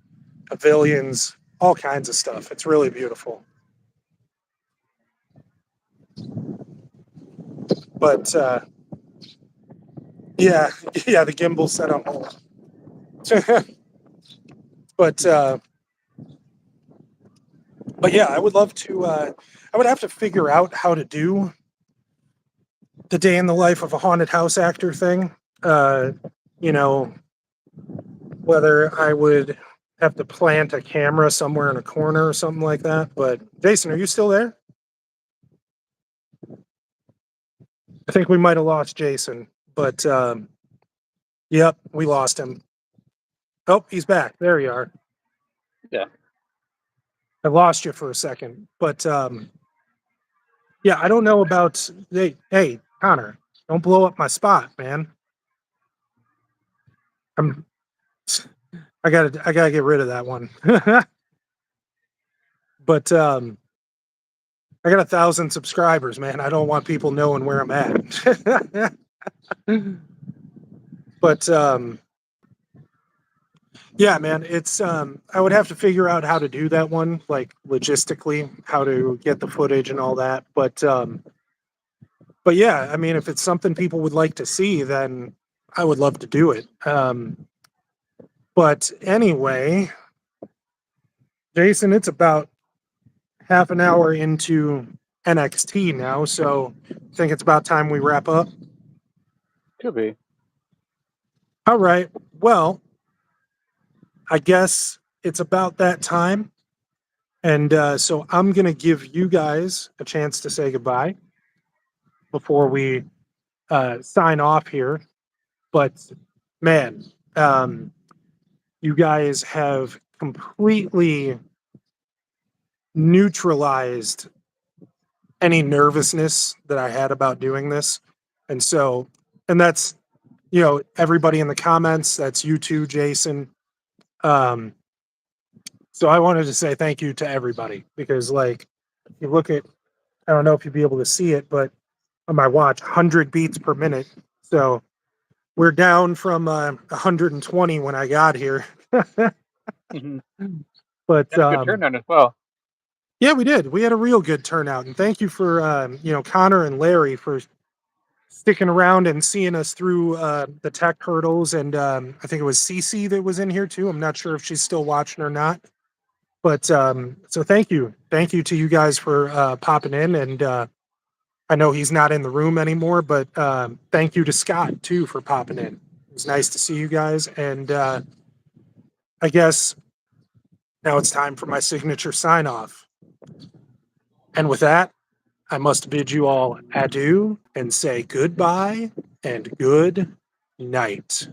pavilions, all kinds of stuff. It's really beautiful. But yeah, yeah, the gimbal set up. but but yeah, I would love to. I would have to figure out how to do the day in the life of a haunted house actor thing. Uh, you know, whether I would have to plant a camera somewhere in a corner or something like that. But Jason, are you still there? I think we might have lost Jason, but yep, we lost him. Oh, he's back. There you are. Yeah. I lost you for a second, but yeah, I don't know about. Hey, Connor, don't blow up my spot, man. I'm. I gotta get rid of that one. But I got 1,000 subscribers, man. I don't want people knowing where I'm at. But yeah, man, it's I would have to figure out how to do that one, like logistically, how to get the footage and all that. But yeah, I mean, if it's something people would like to see, then I would love to do it. But anyway, Jason, it's about half an hour into NXT now, so I think it's about time we wrap up. Could be. All right. Well, I guess it's about that time. And so I'm going to give you guys a chance to say goodbye before we sign off here. But man, you guys have completely neutralized any nervousness that I had about doing this. And so, and that's, everybody in the comments, that's you too, Jason. Um, so I wanted to say thank you to everybody because, like, you look at, I don't know if you'd be able to see it, but on my watch, 100 beats per minute. So we're down from 120 when I got here. Hmm. But Had a good turnout as well. yeah, we did. We had a real good turnout, and thank you for Connor and Larry for sticking around and seeing us through the tech hurdles. And I think it was Cece that was in here too. I'm not sure if she's still watching or not. But so thank you to you guys for popping in, and I know he's not in the room anymore, but thank you to Scott too for popping in. It was nice to see you guys, and I guess now it's time for my signature sign off. And with that, I must bid you all adieu and say goodbye and good night.